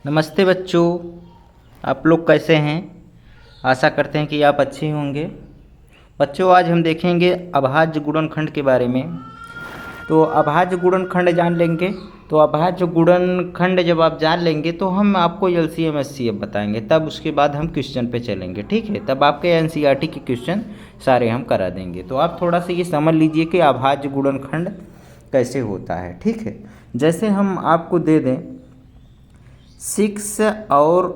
नमस्ते बच्चों, आप लोग कैसे हैं। आशा करते हैं कि आप अच्छे होंगे। बच्चों, आज हम देखेंगे अभाज्य गुणनखंड के बारे में। तो अभाज्य गुणनखंड जान लेंगे। तो अभाज्य गुणनखंड जब आप जान लेंगे तो हम आपको एलसीएम एचसीएफ बताएंगे, तब उसके बाद हम क्वेश्चन पे चलेंगे। ठीक है, तब आपके एनसीईआरटी के क्वेश्चन सारे हम करा देंगे। तो आप थोड़ा सा ये समझ लीजिए कि अभाज्य गुणनखंड कैसे होता है। ठीक है, जैसे हम आपको दे दें 6 और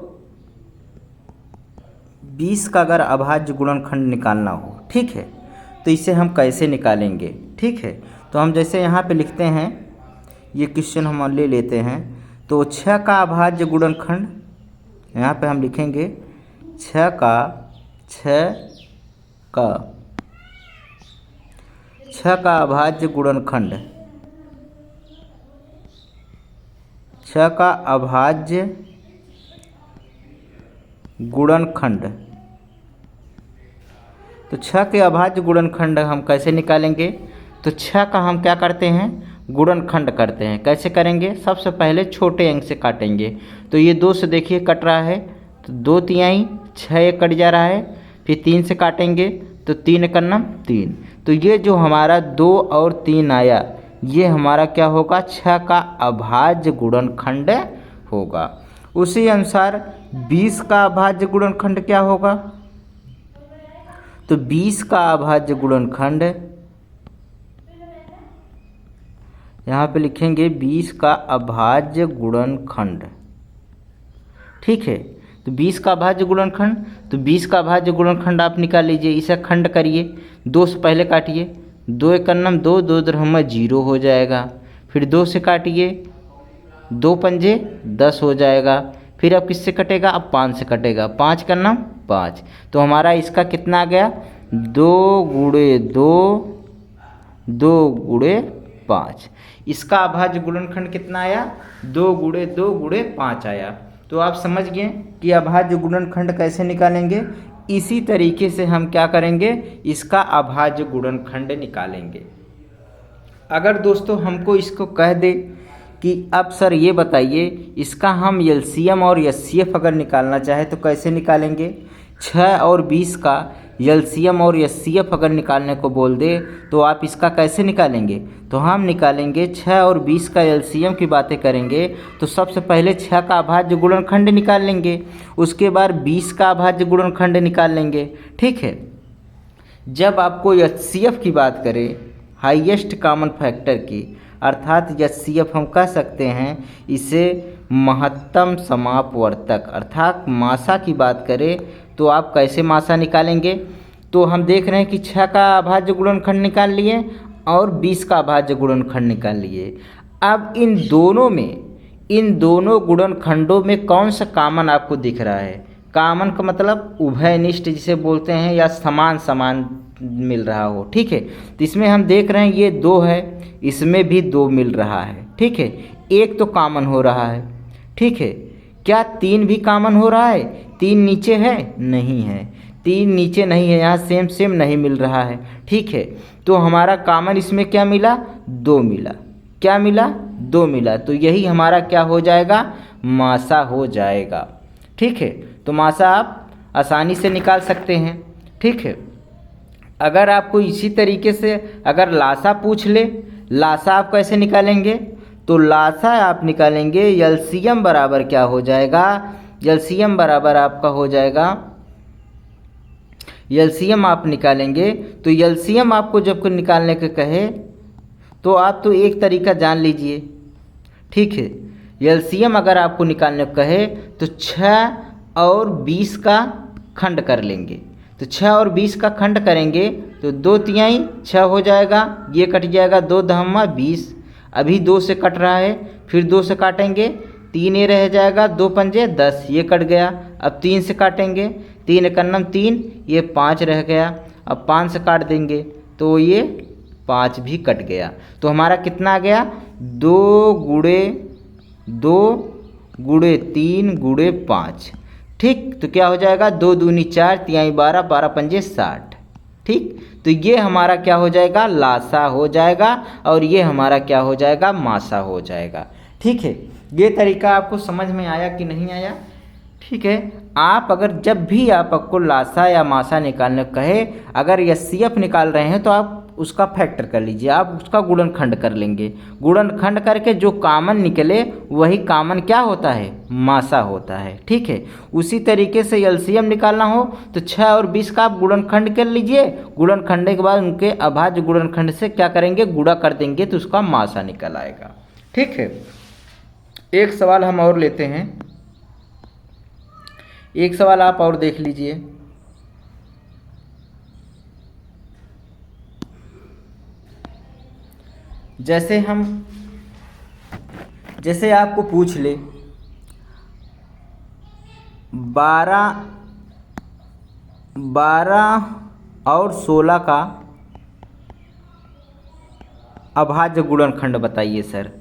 20 का अगर अभाज्य गुणनखंड निकालना हो, ठीक है, तो इसे हम कैसे निकालेंगे। ठीक है, तो हम जैसे यहाँ पे लिखते हैं, ये क्वेश्चन हम ले लेते हैं। तो 6 का अभाज्य गुणनखंड यहाँ पे हम लिखेंगे 6 का 6 का अभाज्य गुणनखंड, 6 का अभाज्य गुणनखंड। तो 6 के अभाज्य गुणनखंड हम कैसे निकालेंगे। तो 6 का हम क्या करते हैं, गुणनखंड करते हैं। कैसे करेंगे, सबसे पहले छोटे अंक से काटेंगे। तो ये 2 से देखिए कट रहा है, तो 2 तिहाई 6 कट जा रहा है। फिर 3 से काटेंगे तो 3 एकम 3। तो ये जो हमारा 2 और 3 आया, ये हमारा क्या होगा, 6 का अभाज्य गुणनखंड होगा। उसी अनुसार 20 का अभाज्य गुणनखंड क्या होगा। तो 20 का अभाज्य गुणनखंड यहाँ पे लिखेंगे 20 का अभाज्य गुणनखंड। ठीक है, तो 20 का अभाज्य गुणनखंड, तो 20 का अभाज्य गुणनखंड आप निकाल लीजिए। इसे खंड करिए, 2 से पहले काटिए, 2 एकम 2, 2 दरहमा 0 हो जाएगा। फिर 2 से काटिए, 2 पंजे 10 हो जाएगा। फिर अब किससे कटेगा, अब 5 से कटेगा, 5 का नाम 5। तो हमारा इसका कितना आ गया, 2 गुणे 2, 2 गुणे 5। इसका अभाज्य गुणनखंड कितना आया, 2 गुणे 2 गुणे 5 आया। तो आप समझ गए कि अभाज्य गुणनखंड कैसे निकालेंगे। इसी तरीके से हम क्या करेंगे, इसका अभाज्य गुणनखंड निकालेंगे। अगर दोस्तों हमको इसको कह दे कि अब सर ये बताइए, इसका हम एलसीएम और एचसीएफ अगर निकालना चाहें तो कैसे निकालेंगे। 6 और 20 का एलसीएम और एचसीएफ अगर निकालने को बोल दे तो आप इसका कैसे निकालेंगे। तो हम निकालेंगे 6 और 20 का एलसीएम की बातें करेंगे तो सबसे पहले 6 का अभाज्य गुणनखंड निकाल लेंगे, उसके बाद 20 का अभाज्य गुणनखंड निकाल लेंगे। ठीक है, जब आपको एचसीएफ की बात करें, हाईएस्ट कॉमन फैक्टर की, अर्थात एचसीएफ हम कह सकते हैं इसे महत्तम समापवर्तक, अर्थात मासा की बात करें तो आप कैसे मासा निकालेंगे। तो हम देख रहे हैं कि 6 का अभाज्य गुणनखंड निकाल लिए और 20 का अभाज्य गुणनखंड निकाल लिए। अब इन दोनों गुणनखंडों में कौन सा कॉमन आपको दिख रहा है। कॉमन का मतलब उभयनिष्ठ जिसे बोलते हैं, या समान समान मिल रहा हो। ठीक है, तो इसमें हम देख रहे हैं ये 2 है, इसमें भी 2 मिल रहा है। ठीक है, एक तो कॉमन हो रहा है। ठीक है, क्या 3 भी कॉमन हो रहा है। 3 नीचे है, नहीं है, 3 नीचे नहीं है, यहाँ सेम सेम नहीं मिल रहा है। ठीक है, तो हमारा कॉमन इसमें क्या मिला, 2 मिला। क्या मिला, 2 मिला। तो यही हमारा क्या हो जाएगा, मासा हो जाएगा। ठीक है, तो मासा आप आसानी से निकाल सकते हैं। ठीक है, अगर आपको इसी तरीके से अगर लासा पूछ ले, लासा आप कैसे निकालेंगे। तो लासा आप निकालेंगे, एलसीएम बराबर क्या हो जाएगा, एलसीएम बराबर आपका हो जाएगा, एलसीएम आप निकालेंगे। तो एलसीएम आपको जब को निकालने के कहे तो आप तो एक तरीका जान लीजिए। ठीक है, एलसीएम अगर आपको निकालने को कहे तो 6 और 20 का खंड कर लेंगे। तो 6 और 20 का खंड करेंगे तो 2 तिहाई 6 हो जाएगा, ये कट जाएगा, 2 दहमा 20। अभी 2 से कट रहा है, फिर 2 से काटेंगे, 3 ये रह जाएगा, 2 पंजे 10, ये कट गया। अब 3 से काटेंगे, 3 एकम 3, ये 5 रह गया। अब 5 से काट देंगे तो ये 5 भी कट गया। तो हमारा कितना आ गया, 2 गुणे 2 गुणे 3 गुणे 5। ठीक, तो क्या हो जाएगा, 2 दूनी 4, तिहाई 12, 12 पंजे 60। ठीक, तो ये हमारा क्या हो जाएगा, लासा हो जाएगा, और ये हमारा क्या हो जाएगा, मासा हो जाएगा। ठीक है, ये तरीका आपको समझ में आया कि नहीं आया? ठीक है। आप अगर जब भी आपको लासा या मासा निकालने को कहे, अगर एचसीएफ निकाल रहे हैं तो आप उसका फैक्टर कर लीजिए, आप उसका गुणनखंड कर लेंगे। गुणनखंड करके जो कामन निकले वही कामन क्या होता है? मासा होता है। ठीक है। उसी तरीके से एलसीएम निकालना हो तो 6 और 20 का आप गुणनखंड कर लीजिए। गुणनखंड के बाद उनके अभाज्य गुणनखंड से क्या करेंगे? गुणा कर देंगे तो उसका मासा निकल आएगा। ठीक है। एक सवाल हम और लेते हैं, एक सवाल आप और देख लीजिए। जैसे आपको पूछ ले 12 और 16 का अभाज्य गुणनखंड बताइए सर।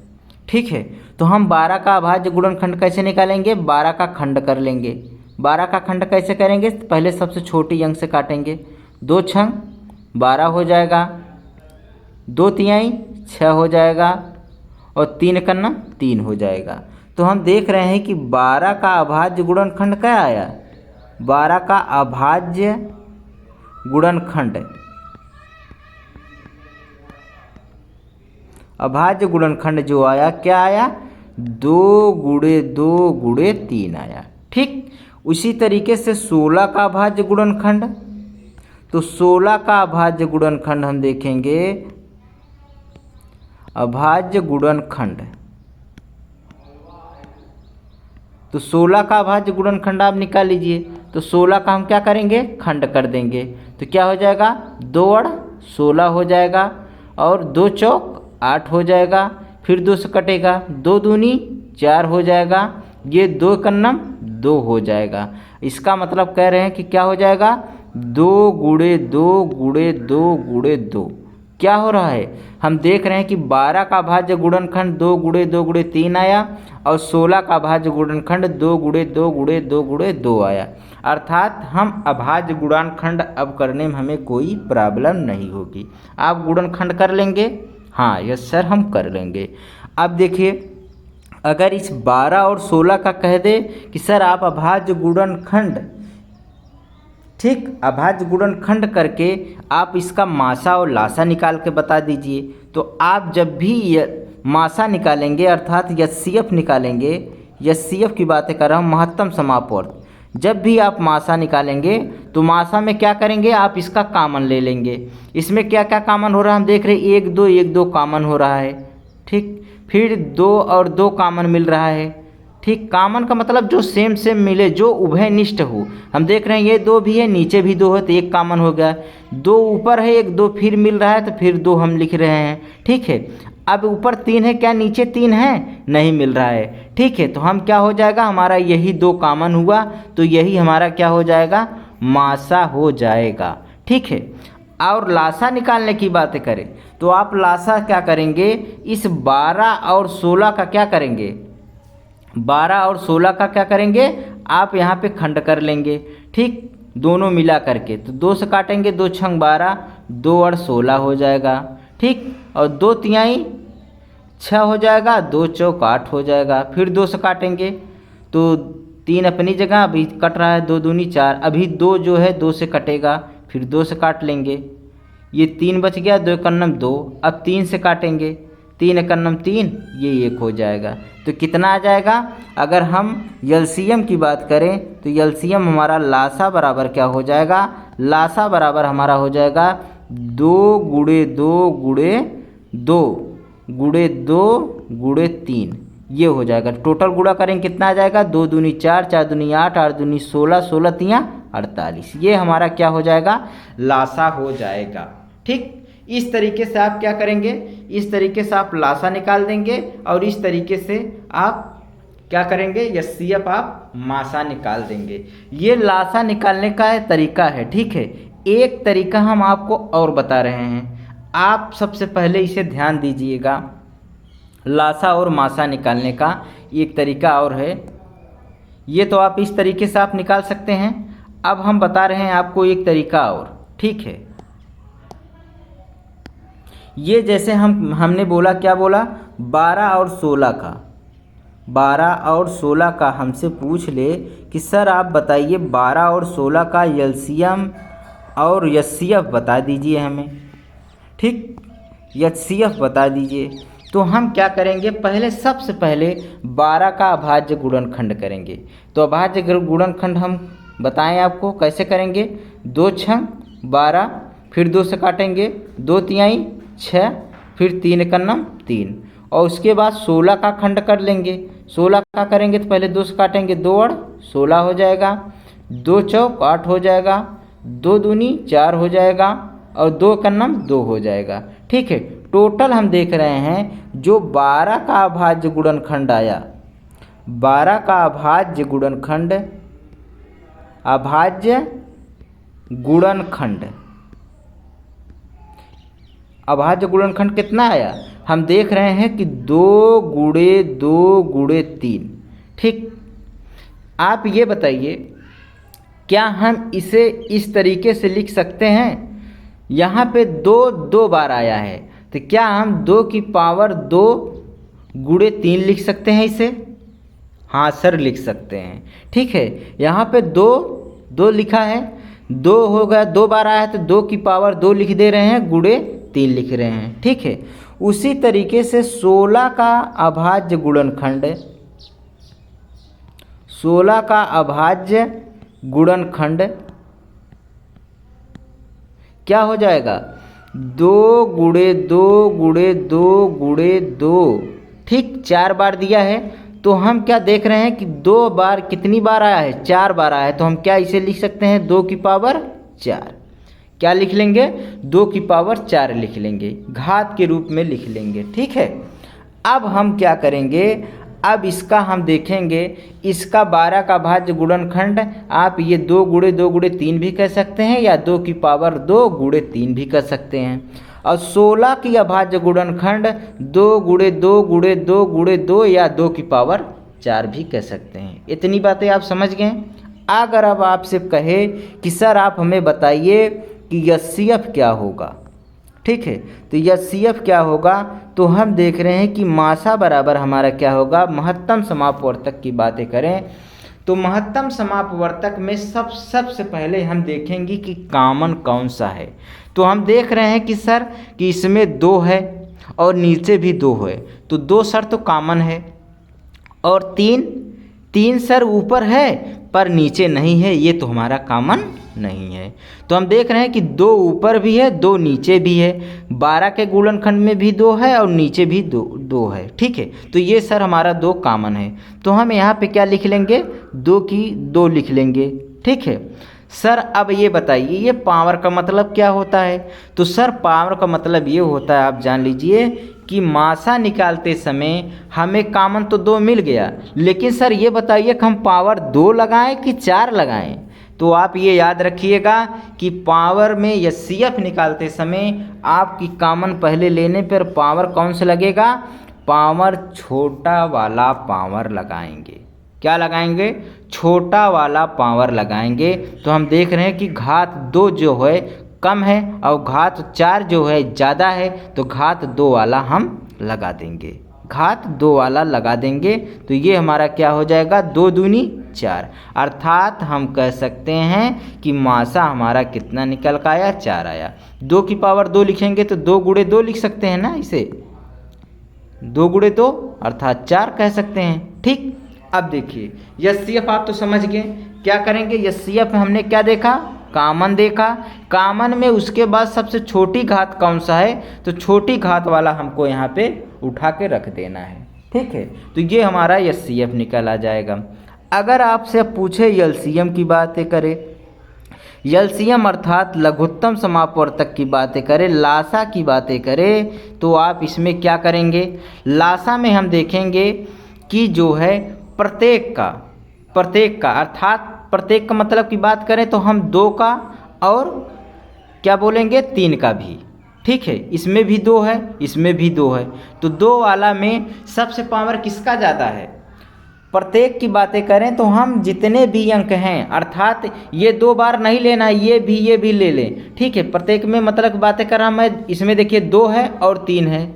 ठीक है। तो हम 12 का अभाज्य गुणनखंड कैसे निकालेंगे? 12 का खंड कर लेंगे। 12 का खंड कैसे करेंगे? पहले सबसे छोटी अंक से काटेंगे। 2 छंग 12 हो जाएगा, 2 तिहाई 6 हो जाएगा और 3 कन्ना 3 हो जाएगा। तो हम देख रहे हैं कि 12 का अभाज्य गुणनखंड क्या आया? 12 का अभाज्य गुणनखंड, अभाज्य गुणनखंड जो आया क्या आया? 2 गुणे 2 गुणे 3 आया। ठीक। उसी तरीके से 16 का अभाज्य गुणनखंड, तो 16 का अभाज्य गुणनखंड हम देखेंगे, अभाज्य गुणनखंड, तो 16 का अभाज्य गुणनखंड आप निकाल लीजिए। तो 16 का हम क्या करेंगे? खंड कर देंगे। तो क्या हो जाएगा? 2 और 16 हो जाएगा और 2 चौक 8 हो जाएगा। फिर 2 से कटेगा, 2 दूनी 4 हो जाएगा, ये 2 कन्नम 2 हो जाएगा। इसका मतलब कह रहे हैं कि क्या हो जाएगा? 2 गुणे 2 गुणे 2 गुणे 2 क्या हो रहा है? हम देख रहे हैं कि 12 का अभाज्य गुणनखंड 2 गुणे 2 गुणे 3 आया और 16 का अभाज्य गुणनखंड 2 गुणे 2 गुणे 2 गुणे 2 आया। अर्थात हम अभाज्य गुणनखंड अब करने में हमें कोई प्रॉब्लम नहीं होगी। आप गुणनखंड कर लेंगे? हाँ यस सर हम कर लेंगे। अब देखिए, अगर इस 12 और 16 का कह दे कि सर आप अभाज्य गुणनखंड, ठीक, अभाज्य गुणनखंड करके आप इसका मासा और लासा निकाल के बता दीजिए। तो आप जब भी मासा निकालेंगे अर्थात एचसीएफ निकालेंगे, एचसीएफ की बातें कर रहा हूँ, महत्तम समापवर्त, जब भी आप मासा निकालेंगे तो मासा में क्या करेंगे? आप इसका कामन ले लेंगे। इसमें क्या क्या कामन हो रहा है हम देख रहे हैं, 1 2 1 2 कामन हो रहा है। ठीक। फिर 2 और 2 कामन मिल रहा है। ठीक। कामन का मतलब जो सेम मिले, जो उभयनिष्ठ हो। हम देख रहे हैं ये 2 भी है, नीचे भी 2 है, तो 1 कामन हो गया। 2 ऊपर है, 1 2 फिर मिल रहा है, तो फिर 2 हम लिख रहे हैं। ठीक है। अब ऊपर 3 है, क्या नीचे 3 है? नहीं मिल रहा है। ठीक है। तो हम क्या हो जाएगा? हमारा यही 2 कामन हुआ, तो यही हमारा क्या हो जाएगा? मासा हो जाएगा। ठीक है। और लासा निकालने की बातें करें तो आप लासा क्या करेंगे? इस 12 और 16 का क्या करेंगे? 12 और 16 का क्या करेंगे? आप यहाँ पे खंड कर लेंगे। ठीक। दोनों मिला करके तो 2 से काटेंगे, 2 छंग 12, 2 और 16 हो जाएगा। ठीक। और 2 तिहाई 6 हो जाएगा, 2 चौक 8 हो जाएगा। फिर 2 से काटेंगे तो 3 अपनी जगह, अभी कट रहा है 2 दूनी 4, अभी 2 जो है 2 से कटेगा, फिर 2 से काट लेंगे, ये 3 बच गया, 2 कन्नम 2, अब 3 से काटेंगे, 3 कन्नम 3, ये 1 हो जाएगा। तो कितना आ जाएगा? अगर हम एलसीएम की बात करें तो एलसीएम हमारा लासा बराबर क्या हो जाएगा? लासा बराबर हमारा हो जाएगा 2 गुणे 2 गुणे 2 गुणे 2 गुणे 3, ये हो जाएगा। टोटल गुणा करेंगे कितना आ जाएगा? 2 दूनी 4, 4 दूनी 8, 8 दूनी 16, 16 तिया 48, ये हमारा क्या हो जाएगा? लासा हो जाएगा। ठीक। इस तरीके से आप क्या करेंगे? इस तरीके से आप लासा निकाल देंगे और इस तरीके से आप क्या करेंगे? एचसीएफ आप मासा निकाल देंगे। ये लासा निकालने का तरीका है। ठीक है। एक तरीका हम आपको और बता रहे हैं, आप सबसे पहले इसे ध्यान दीजिएगा। लासा और मासा निकालने का एक तरीका और है, ये तो आप इस तरीके से आप निकाल सकते हैं। अब हम बता रहे हैं आपको एक तरीका और। ठीक है। ये जैसे हमने बोला, क्या बोला? 12 और 16 का, 12 और 16 का हमसे पूछ ले कि सर आप बताइए 12 और 16 का एलसीएम और एचसीएफ बता दीजिए हमें। ठीक, एचसीएफ बता दीजिए। तो हम क्या करेंगे, पहले सबसे पहले 12 का अभाज्य गुणनखंड करेंगे। तो अभाज्य गुणनखंड हम बताएं आपको कैसे करेंगे। 2 छंग 12, फिर 2 से काटेंगे, 2 तिहाई 6, फिर 3 कन्नम 3, और उसके बाद 16 का खंड कर लेंगे। 16 का करेंगे तो पहले 2 से काटेंगे, 2 और 16 हो जाएगा, 2 चौक 8 हो जाएगा, 2 दूनी 4 हो जाएगा, और 2 कन्नम 2 हो जाएगा। ठीक है, टोटल हम देख रहे हैं जो 12 का अभाज्य गुणनखंड आया, 12 का अभाज्य गुणनखंड, अभाज्य गुणनखंड, अभाज्य गुणनखंड कितना आया, हम देख रहे हैं कि 2 गुणे 2 गुणे 3। ठीक, आप ये बताइए क्या हम इसे इस तरीके से लिख सकते हैं। यहाँ पे 2 2 बार आया है, तो क्या हम 2 की पावर 2 गुणे 3 लिख सकते हैं इसे। हाँ सर लिख सकते हैं। ठीक है, यहाँ पे 2 2 लिखा है, 2 हो गया, 2 बार आया है तो 2 की पावर 2 लिख दे रहे हैं, गुणे 3 लिख रहे हैं। ठीक है, उसी तरीके से 16 का अभाज्य गुणनखंड, 16 का अभाज्य गुणनखंड क्या हो जाएगा, 2 गुणे 2 गुणे 2 गुणे 2। ठीक, 4 बार दिया है, तो हम क्या देख रहे हैं कि 2 बार कितनी बार आया है, 4 बार आया है, तो हम क्या इसे लिख सकते हैं, 2 की पावर 4। क्या लिख लेंगे, 2 की पावर 4 लिख लेंगे, घात के रूप में लिख लेंगे। ठीक है, अब हम क्या करेंगे, अब इसका हम देखेंगे, इसका 12 का भाज्य गुणनखंड आप ये 2 गुणे 2 गुणे 3 भी कह सकते हैं, या 2 की पावर 2 गुणे 3 भी कह सकते हैं। और 16 की अभाज्य गुणनखंड 2 गुणे 2 गुणे 2 गुणे 2 या 2 की पावर 4 भी कह सकते हैं। इतनी बातें आप समझ गए। अगर अब आपसे कहे कि सर आप हमें बताइए कि एचसीएफ क्या होगा। ठीक है, तो एचसीएफ क्या होगा, तो हम देख रहे हैं कि मासा बराबर हमारा क्या होगा, महत्तम समापवर्तक की बातें करें तो महत्तम समापवर्तक में सबसे पहले हम देखेंगे कि कॉमन कौन सा है। तो हम देख रहे हैं कि सर कि इसमें 2 है और नीचे भी 2 है, तो 2 सर तो कॉमन है, और 3 सर ऊपर है पर नीचे नहीं है, ये तो हमारा कॉमन नहीं है। तो हम देख रहे हैं कि 2 ऊपर भी है 2 नीचे भी है, 12 के गुणनखंड में भी 2 है और नीचे भी 2 है। ठीक है, तो ये सर हमारा 2 कॉमन है, तो हम यहाँ पे क्या लिख लेंगे, 2 की 2 लिख लेंगे। ठीक है सर, अब ये बताइए ये पावर का मतलब क्या होता है। तो सर पावर का मतलब ये होता है, आप जान लीजिए कि मासा निकालते समय हमें कॉमन तो 2 मिल गया, लेकिन सर ये बताइए कि हम पावर 2 लगाएं कि 4 लगाएं। तो आप ये याद रखिएगा कि पावर में एचसीएफ निकालते समय आपकी कॉमन पहले लेने पर पावर कौन सा लगेगा, पावर छोटा वाला पावर लगाएंगे। क्या लगाएंगे, छोटा वाला पावर लगाएंगे। तो हम देख रहे हैं कि घात 2 जो है कम है और घात 4 जो है ज़्यादा है, तो घात 2 वाला हम लगा देंगे, घात 2 वाला लगा देंगे। तो ये हमारा क्या हो जाएगा, 2 दूनी 4, अर्थात हम कह सकते हैं कि मासा हमारा कितना निकल का आया, 4 आया। 2 की पावर 2 लिखेंगे तो 2 गुणे 2 लिख सकते हैं ना, इसे 2 गुणे 2 अर्थात 4 कह सकते हैं। ठीक, अब देखिए एचसीएफ आप तो समझ गए, क्या करेंगे, एचसीएफ में हमने क्या देखा, कॉमन देखा, कॉमन में उसके बाद सबसे छोटी घात कौन सा है, तो छोटी घात वाला हमको यहाँ पे उठा के रख देना है। ठीक है, तो ये हमारा एचसीएफ निकल आ जाएगा। अगर आपसे पूछे एलसीएम की बातें करें, एलसीएम अर्थात लघुत्तम समापवर्तक की बातें करें, लासा की बातें करें, तो आप इसमें क्या करेंगे, लासा में हम देखेंगे कि जो है प्रत्येक का अर्थात प्रत्येक का मतलब की बात करें तो हम 2 का और क्या बोलेंगे 3 का भी। ठीक है, इसमें भी 2 है इसमें भी 2 है, तो 2 वाला में सबसे पावर किसका ज़्यादा है। प्रत्येक की बातें करें तो हम जितने भी अंक हैं अर्थात ये 2 बार नहीं लेना, ये भी ले लें। ठीक है, प्रत्येक में मतलब की बातें कर रहा मैं, इसमें देखिए 2 है और 3 है।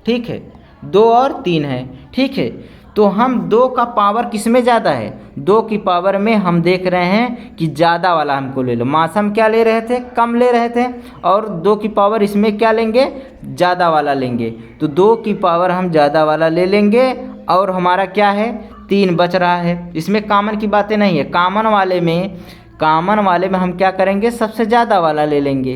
ठीक है, 2 और 3 है। ठीक है, तो हम 2 का पावर किस में ज़्यादा है, 2 की पावर में हम देख रहे हैं कि ज़्यादा वाला हमको ले लो। मास हम क्या ले रहे थे, कम ले रहे थे, और 2 की पावर इसमें क्या लेंगे, ज़्यादा वाला लेंगे। तो 2 की पावर हम ज़्यादा वाला ले लेंगे और हमारा क्या है, 3 बच रहा है। इसमें कॉमन की बातें नहीं है। कॉमन वाले में हम क्या करेंगे, सबसे ज़्यादा वाला ले लेंगे।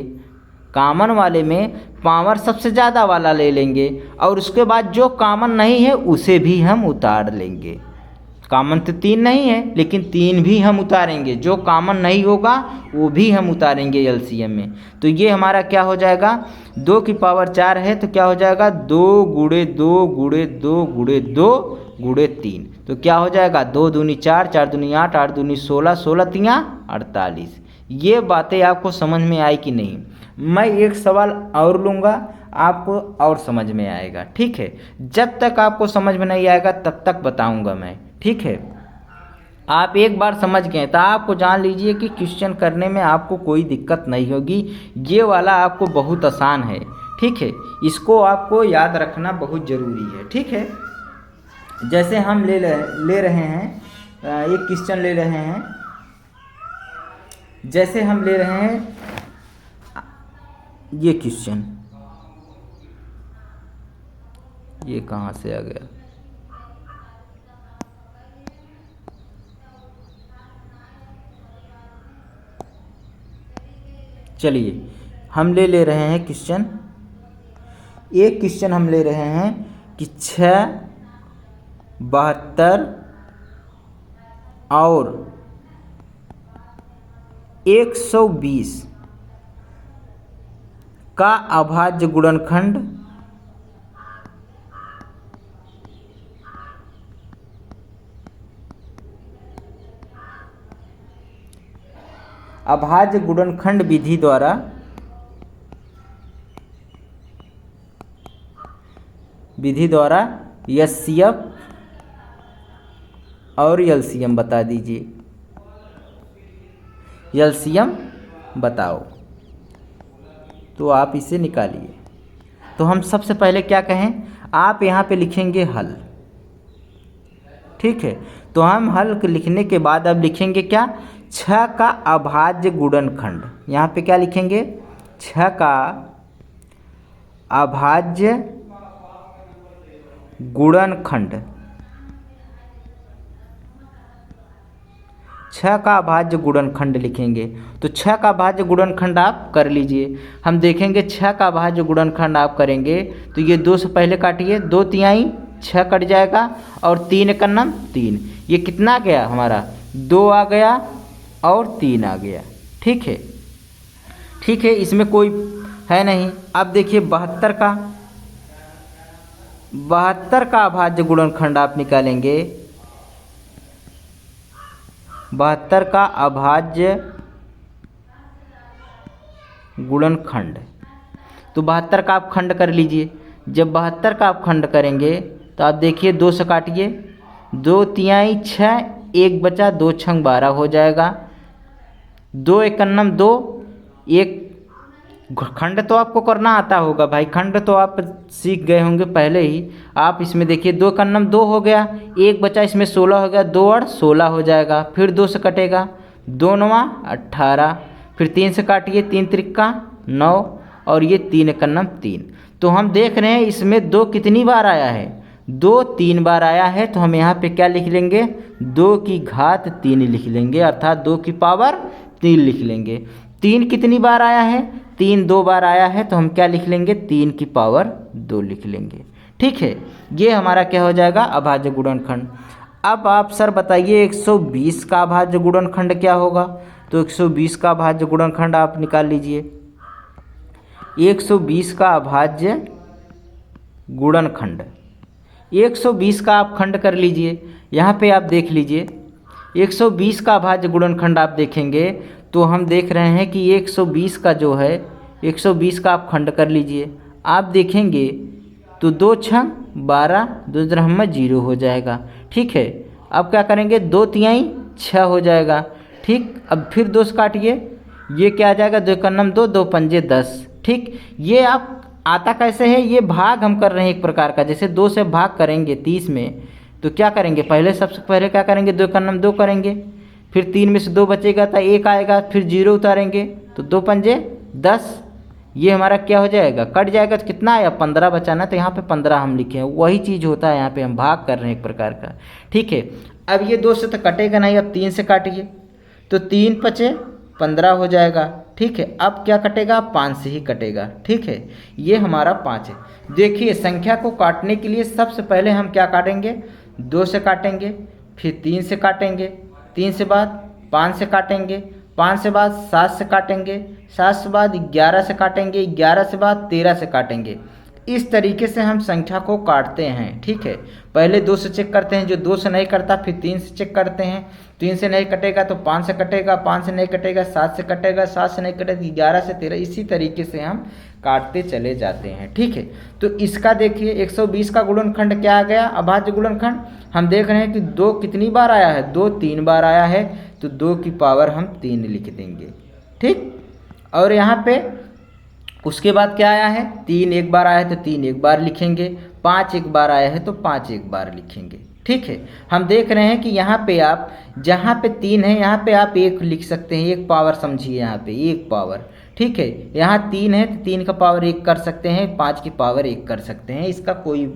कॉमन वाले में पावर सबसे ज़्यादा वाला ले लेंगे और उसके बाद जो कॉमन नहीं है उसे भी हम उतार लेंगे। कॉमन तो 3 नहीं है, लेकिन 3 भी हम उतारेंगे, जो कॉमन नहीं होगा वो भी हम उतारेंगे एलसीएम में। तो ये हमारा क्या हो जाएगा, 2 की पावर 4 है तो क्या हो जाएगा, 2 गुणे 2 गुणे 2 गुणे 2 गुणे 3। तो क्या हो जाएगा, 2 दूनी 4, 4 दूनी 8, 8 दूनी 16, 16 तिया 48। ये बातें आपको समझ में आई कि नहीं? मैं एक सवाल और लूँगा, आपको और समझ में आएगा, ठीक है। जब तक आपको समझ में नहीं आएगा तब तक बताऊँगा मैं, ठीक है। आप एक बार समझ गए तो आपको जान लीजिए कि क्वेश्चन करने में आपको कोई दिक्कत नहीं होगी। ये वाला आपको बहुत आसान है, ठीक है। इसको आपको याद रखना बहुत ज़रूरी है, ठीक है। जैसे हम ले रहे हैं, एक क्वेश्चन ले रहे हैं। जैसे हम ले रहे हैं ये क्वेश्चन, ये कहाँ से आ गया, चलिए हम ले रहे हैं क्वेश्चन। एक क्वेश्चन हम ले रहे हैं कि 6, 72 और 120 का अभाज्य गुणनखंड अभाज्य गुणनखंड विधि द्वारा एचसीएफ और एलसीएम बता दीजिए। एलसीएम बताओ, तो आप इसे निकालिए। तो हम सबसे पहले क्या कहें, आप यहाँ पे लिखेंगे हल, ठीक है। तो हम हल लिखने के बाद अब लिखेंगे क्या, 6 का अभाज्य गुणनखंड। यहाँ पे क्या लिखेंगे, 6 का अभाज्य गुणनखंड। 6 का अभाज्य गुणनखंड लिखेंगे। तो 6 का अभाज्य गुणनखंड आप कर लीजिए। हम देखेंगे 6 का अभाज्य गुणनखंड आप करेंगे तो ये 2 से पहले काटिए, 2 तिहाई 6 कट जाएगा और 3 का नाम 3। ये कितना आ गया हमारा, 2 आ गया और 3 आ गया, ठीक है। ठीक है, इसमें कोई है नहीं। अब देखिए 72 का अभाज्य गुणनखंड आप निकालेंगे। 72 का अभाज्य गुणनखंड, तो 72 का आप खंड कर लीजिए। जब 72 का आप खंड करेंगे तो आप देखिए 2 से काटिए, 2 तिहाई 6, 1 बचा, 2 छंग 12 हो जाएगा। 2 एकन्नम 2, एक खंड तो आपको करना आता होगा भाई, खंड तो आप सीख गए होंगे पहले ही। आप इसमें देखिए 2 कन्नम 2 हो गया, 1 बचा, इसमें 16 हो गया, 2 और 16 हो जाएगा। फिर 2 से कटेगा, 2 9 18, फिर 3 से काटिए, 3 त्रिक्का 9 और ये 3 कन्नम 3। तो हम देख रहे हैं इसमें 2 कितनी बार आया है, 2 3 बार आया है। तो हम यहाँ पे क्या लिख लेंगे, 2 की घात 3 लिख लेंगे, अर्थात 2 की पावर 3 लिख लेंगे। 3 कितनी बार आया है, 3 2 बार आया है, तो हम क्या लिख लेंगे, 3 की पावर 2 लिख लेंगे, ठीक है। ये हमारा क्या हो जाएगा, अभाज्य गुणनखंड। अब आप सर बताइए 120 का अभाज्य गुणनखंड क्या होगा। तो 120 का अभाज्य गुणनखंड आप निकाल लीजिए। 120 का अभाज्य गुणनखंड, 120 का आप खंड कर लीजिए। यहाँ पे आप देख लीजिए 120 का अभाज्य गुणनखंड आप देखेंगे तो हम देख रहे हैं कि 120 का जो है, 120 का आप खंड कर लीजिए। आप देखेंगे तो 2 छंग 12, 2 द्रहम 0 हो जाएगा, ठीक है। अब क्या करेंगे, 2 तिहाई 6 हो जाएगा, ठीक। अब फिर 2 से काटिए, ये क्या आ जाएगा, 2 कन्नम 2, 2 पंजे 10, ठीक। ये आप आता कैसे है, ये भाग हम कर रहे हैं एक प्रकार का। जैसे 2 से भाग करेंगे 30 में, तो क्या करेंगे, पहले सबसे पहले क्या करेंगे, 2 का नाम 2 करेंगे, फिर 3 में से 2 बचेगा तो 1 आएगा, फिर 0 उतारेंगे तो 2 पंजे 10, ये हमारा क्या हो जाएगा, कट जाएगा। तो कितना आया, 15 बचाना, तो यहाँ पे 15 हम लिखे हैं। वही चीज़ होता है, यहाँ पे हम भाग कर रहे हैं एक प्रकार का। ठीक है, अब ये 2 से तो कटेगा नहीं, अब 3 से काटिए तो 3 पचे 15 हो जाएगा। ठीक है, अब क्या कटेगा, 5 से ही कटेगा। ठीक है, ये हमारा 5 है। देखिए संख्या को काटने के लिए सबसे पहले हम क्या काटेंगे, 2 से काटेंगे, फिर 3 से काटेंगे, 3 से बाद 5 से काटेंगे, 5 से बाद 7 से काटेंगे, 7 से बाद 11 से काटेंगे, 11 से बाद 13 से काटेंगे। इस तरीके से हम संख्या को काटते हैं। ठीक है, पहले 2 से चेक करते हैं, जो 2 से नहीं कटता फिर 3 से चेक करते हैं, 3 से नहीं कटेगा तो 5 से कटेगा, 5 से नहीं कटेगा 7 से कटेगा, 7 से नहीं कटेगा 11 से 13, इसी तरीके से हम काटते चले जाते हैं। ठीक है, तो इसका देखिए 120 का गुणनखंड क्या आ गया, अभाज्य गुणनखंड। हम देख रहे हैं कि 2 कितनी बार आया है, 2 3 बार आया है, तो 2 की पावर हम 3 लिख देंगे। ठीक, और यहाँ पे उसके बाद क्या आया है, 3 एक बार आया है तो 3 एक बार लिखेंगे, 5 एक बार आया है तो 5 एक बार लिखेंगे। ठीक है, हम देख रहे हैं कि यहाँ पे आप जहाँ पे 3 है यहाँ पे आप 1 लिख सकते हैं, 1 पावर समझिए, यहाँ पे 1 पावर। ठीक है, यहाँ 3 है तो 3 का पावर 1 कर सकते हैं, 5 की पावर 1 कर सकते हैं, इसका कोई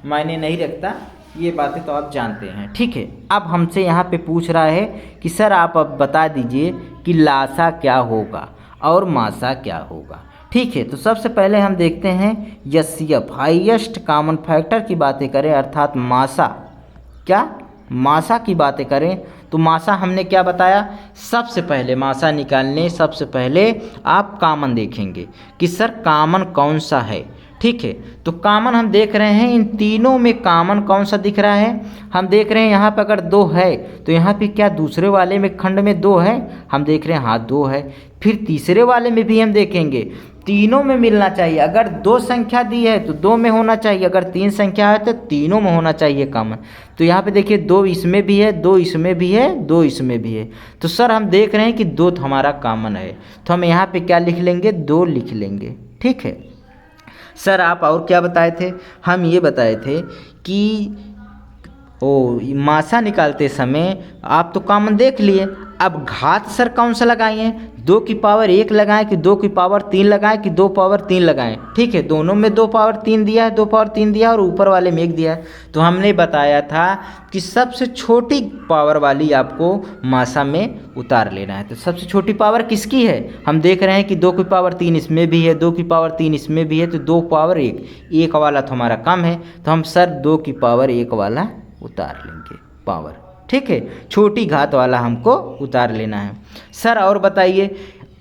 मायने नहीं रखता, ये बातें तो आप जानते हैं। ठीक है, अब हमसे यहाँ पे पूछ रहा है कि सर आप अब बता दीजिए कि लासा क्या होगा और मासा क्या होगा। ठीक है, तो सबसे पहले हम देखते हैं एचसीएफ, हाईएस्ट कॉमन फैक्टर की बातें करें, अर्थात मासा, क्या मासा की बातें करें तो मासा हमने क्या बताया, सबसे पहले मासा निकालने सबसे पहले आप कॉमन देखेंगे कि सर कॉमन कौन सा है। ठीक है, तो कॉमन हम देख रहे हैं, इन तीनों में कॉमन कौन सा दिख रहा है, हम देख रहे हैं यहाँ पे अगर 2 है तो यहाँ पे क्या दूसरे वाले में खंड में 2 है, हम देख रहे हैं हाँ 2 है, फिर तीसरे वाले में भी हम देखेंगे, तीनों में मिलना चाहिए। अगर 2 संख्या दी है तो 2 में होना चाहिए, अगर 3 संख्या है तो तीनों में होना चाहिए कॉमन। तो यहाँ पे देखिए 2 इसमें भी है, 2 इसमें भी है, 2 इसमें भी है, तो सर हम देख रहे हैं कि 2 हमारा कॉमन है, तो हम यहाँ पे क्या लिख लेंगे, 2 लिख लेंगे। ठीक है सर, आप और क्या बताए थे, हम ये बताए थे कि मासा निकालते समय आप तो कॉमन देख लिए, अब घात सर कौन सा लगाएं, 2 की पावर 1 लगाएं कि 2 की पावर 3 लगाएं कि 2 पावर 3 लगाएं। ठीक है, दोनों में 2 पावर 3 दिया है, 2 पावर 3 दिया है और ऊपर वाले में 1 दिया है, तो हमने बताया था कि सबसे छोटी पावर वाली आपको मासा में उतार लेना है। तो सबसे छोटी पावर किसकी है, हम देख रहे हैं कि 2 की पावर 3 इसमें भी है, 2 की पावर 3 इसमें भी है, तो 2 पावर 1 वाला तो हमारा कम है, तो हम सर 2 की पावर 1 वाला उतार लेंगे पावर। ठीक है, छोटी घात वाला हमको उतार लेना है। सर और बताइए,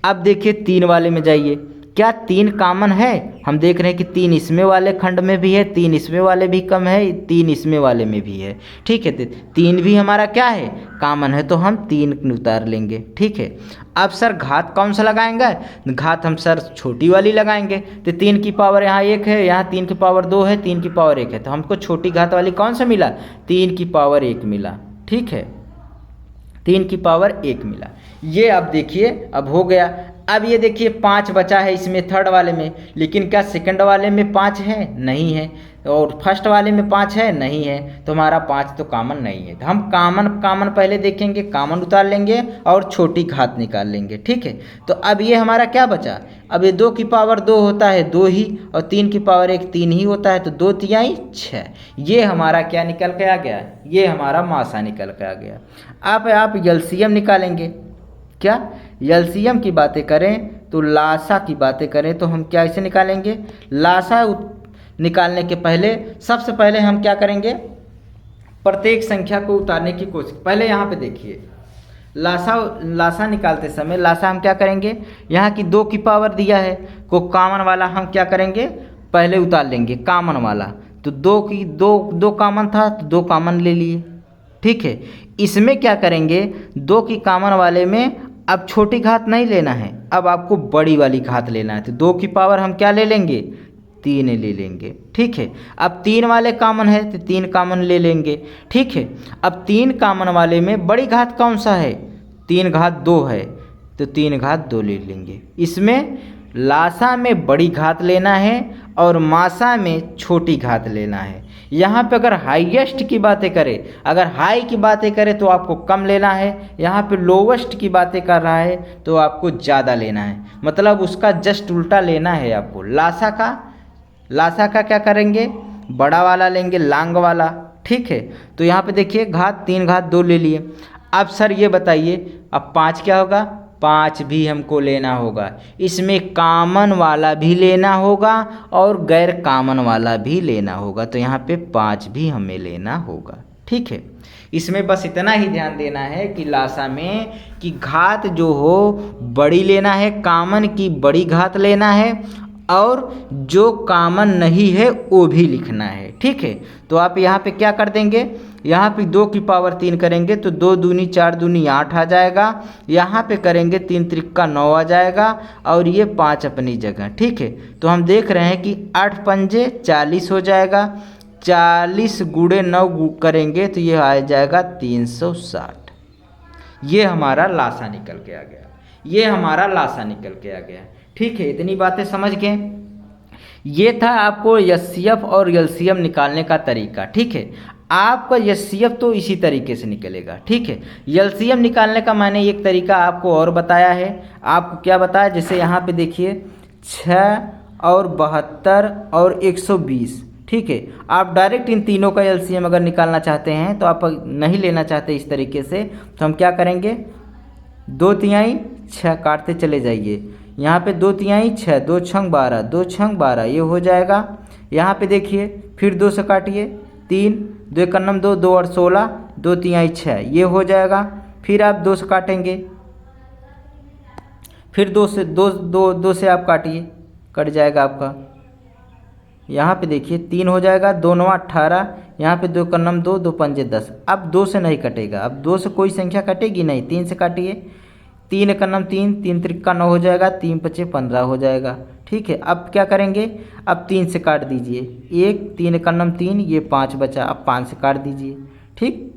अब देखिए 3 वाले में जाइए, क्या 3 कॉमन है, हम देख रहे हैं कि 3 इसमें वाले खंड में भी है, 3 इसमें वाले भी कम है, 3 इसमें वाले में भी है। ठीक है, तो 3 भी हमारा क्या है, कॉमन है, तो हम 3 उतार लेंगे। ठीक है, अब सर घात कौन सा लगाएंगे, घात हम सर छोटी वाली लगाएंगे, तो 3 की पावर यहाँ 1 है, यहाँ 3 की पावर 2 है, 3 की पावर 1 है, तो हमको छोटी घात वाली कौन सा मिला, 3 की पावर 1 मिला। ठीक है, 3 की पावर 1 मिला, ये अब देखिए अब हो गया। अब ये देखिए 5 बचा है इसमें थर्ड वाले में, लेकिन क्या सेकंड वाले में 5 है, नहीं है, और फर्स्ट वाले में 5 है, नहीं है, तो हमारा 5 तो कॉमन नहीं है, तो हम कॉमन पहले देखेंगे, कॉमन उतार लेंगे और छोटी घात निकाल लेंगे। ठीक है, तो अब ये हमारा क्या बचा, अब ये 2 की पावर 2 होता है 2 ही, और 3 की पावर 1 3 ही होता है, तो 2 तिहाई 6, ये हमारा क्या निकल के आ गया, ये हमारा मासा निकल के आ गया। अब आप एलसीएम निकालेंगे, क्या एलसीएम की बातें करें तो लासा की बातें करें तो हम क्या इसे निकालेंगे, लासा निकालने के पहले सबसे पहले हम क्या करेंगे, प्रत्येक संख्या को उतारने की कोशिश, पहले यहाँ पे देखिए लासा निकालते समय लासा हम क्या करेंगे, यहाँ की 2 की पावर दिया है, को कॉमन वाला हम क्या करेंगे, पहले उतार लेंगे कॉमन वाला, तो 2 कॉमन था तो 2 कॉमन ले लिए। ठीक है, इसमें क्या करेंगे, 2 की कॉमन वाले में अब छोटी घात नहीं लेना है, अब आपको बड़ी वाली घात लेना है, तो 2 की पावर हम क्या ले लेंगे, 3 ले लेंगे। ठीक है, अब 3 वाले कॉमन है तो 3 कॉमन ले लेंगे। ठीक है, अब 3 कॉमन वाले में बड़ी घात कौन सा है, 3 घात 2 है, तो 3 घात 2 ले लेंगे। इसमें लासा में बड़ी घात लेना है और मासा में छोटी घात लेना है। यहाँ पे अगर हाईएस्ट की बातें करें, अगर हाई की बातें करें तो आपको कम लेना है, यहाँ पे लोवेस्ट की बातें कर रहा है तो आपको ज़्यादा लेना है, मतलब उसका जस्ट उल्टा लेना है आपको। लासा का क्या करेंगे, बड़ा वाला लेंगे, लांग वाला, ठीक है। तो यहाँ पे देखिए घात 3 घात 2 ले लिए। अब सर ये बताइए अब 5 क्या होगा, 5 भी हमको लेना होगा, इसमें कॉमन वाला भी लेना होगा और गैर कॉमन वाला भी लेना होगा, तो यहाँ पे 5 भी हमें लेना होगा, ठीक है। इसमें बस इतना ही ध्यान देना है कि लासा में कि घात जो हो बड़ी लेना है, कॉमन की बड़ी घात लेना है और जो कॉमन नहीं है वो भी लिखना है, ठीक है। तो आप यहाँ पे क्या कर देंगे, यहाँ पे 2 की पावर 3 करेंगे तो 2 दूनी 4 दूनी 8 आ जाएगा, यहाँ पे करेंगे 3 त्रिक्का 9 आ जाएगा और ये 5 अपनी जगह, ठीक है। तो हम देख रहे हैं कि 8 पंजे 40 हो जाएगा, 40 गुणे 9 करेंगे तो ये आ जाएगा 360। ये हमारा लासा निकल के आ गया, ये हमारा लासा निकल के आ गया, ठीक है। इतनी बातें समझ गए। ये था आपको एचसीएफ और एलसीएम निकालने का तरीका, ठीक है। आपका एचसीएफ तो इसी तरीके से निकलेगा, ठीक है। एलसीएम निकालने का मैंने एक तरीका आपको और बताया है। आपको क्या बताया, जैसे यहाँ पे देखिए 6 और 72 और 120, ठीक है। आप डायरेक्ट इन तीनों का एलसीएम अगर निकालना चाहते हैं तो आप नहीं लेना चाहते इस तरीके से, तो हम क्या करेंगे, 2 तिहाई 6 काटते चले जाइए, यहाँ पे 2 तिहाई 6, 2 छंग 12, 2 छंग 12 ये हो जाएगा। यहाँ पे देखिए फिर 2 से काटिए, 3, 2 एकन्नम 2, 2 और 16, 2 तिहाई 6 ये हो जाएगा। फिर आप 2 से काटेंगे, फिर 2 से आप काटिए, कट जाएगा आपका। यहाँ पे देखिए 3 हो जाएगा, 2 9 18, यहाँ पे 2 एकन्नम 2, 2 पंजे 10। अब 2 से नहीं कटेगा, अब 2 से कोई संख्या कटेगी नहीं, 3 से काटिए, 3 एकन्नम 3, 3 त्रिक्का 9 हो जाएगा, 3 पचे 15 हो जाएगा, ठीक है। अब क्या करेंगे, अब 3 से काट दीजिए, 1 3 एकन्नम 3 ये 5 बचा, अब 5 से काट दीजिए, ठीक।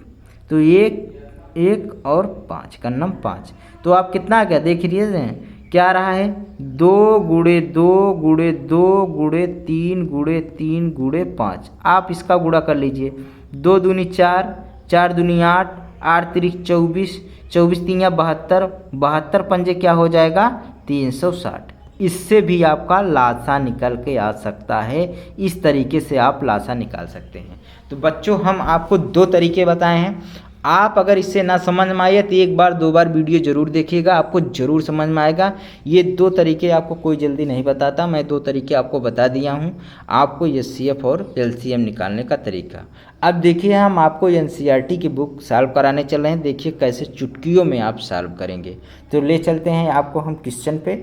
तो 1 और 5 कन्नम 5, तो आप कितना आ गया देख लीजिए क्या रहा है, 2 गुणे 2 गुणे 2 गुणे 3 गुणे 3 गुणे 5। आप इसका गुणा कर लीजिए, 2 दूनी 4, 4 दूनी 8, 8 तिरिक 24, 24 तिया 72, 72 पंजे क्या हो जाएगा 360। इससे भी आपका लासा निकल के आ सकता है, इस तरीके से आप लासा निकाल सकते हैं। तो बच्चों हम आपको 2 तरीके बताए हैं, आप अगर इससे ना समझ में आए तो एक बार 2 बार वीडियो ज़रूर देखिएगा, आपको ज़रूर समझ में आएगा। ये 2 तरीके आपको कोई जल्दी नहीं बताता, मैं 2 तरीके आपको बता दिया हूँ, आपको एचसीएफ और एलसीएम निकालने का तरीका। अब देखिए हम आपको एनसीईआरटी की बुक सॉल्व कराने चल रहे हैं, देखिए कैसे चुटकियों में आप सॉल्व करेंगे। तो ले चलते हैं आपको हम क्वेश्चन पे,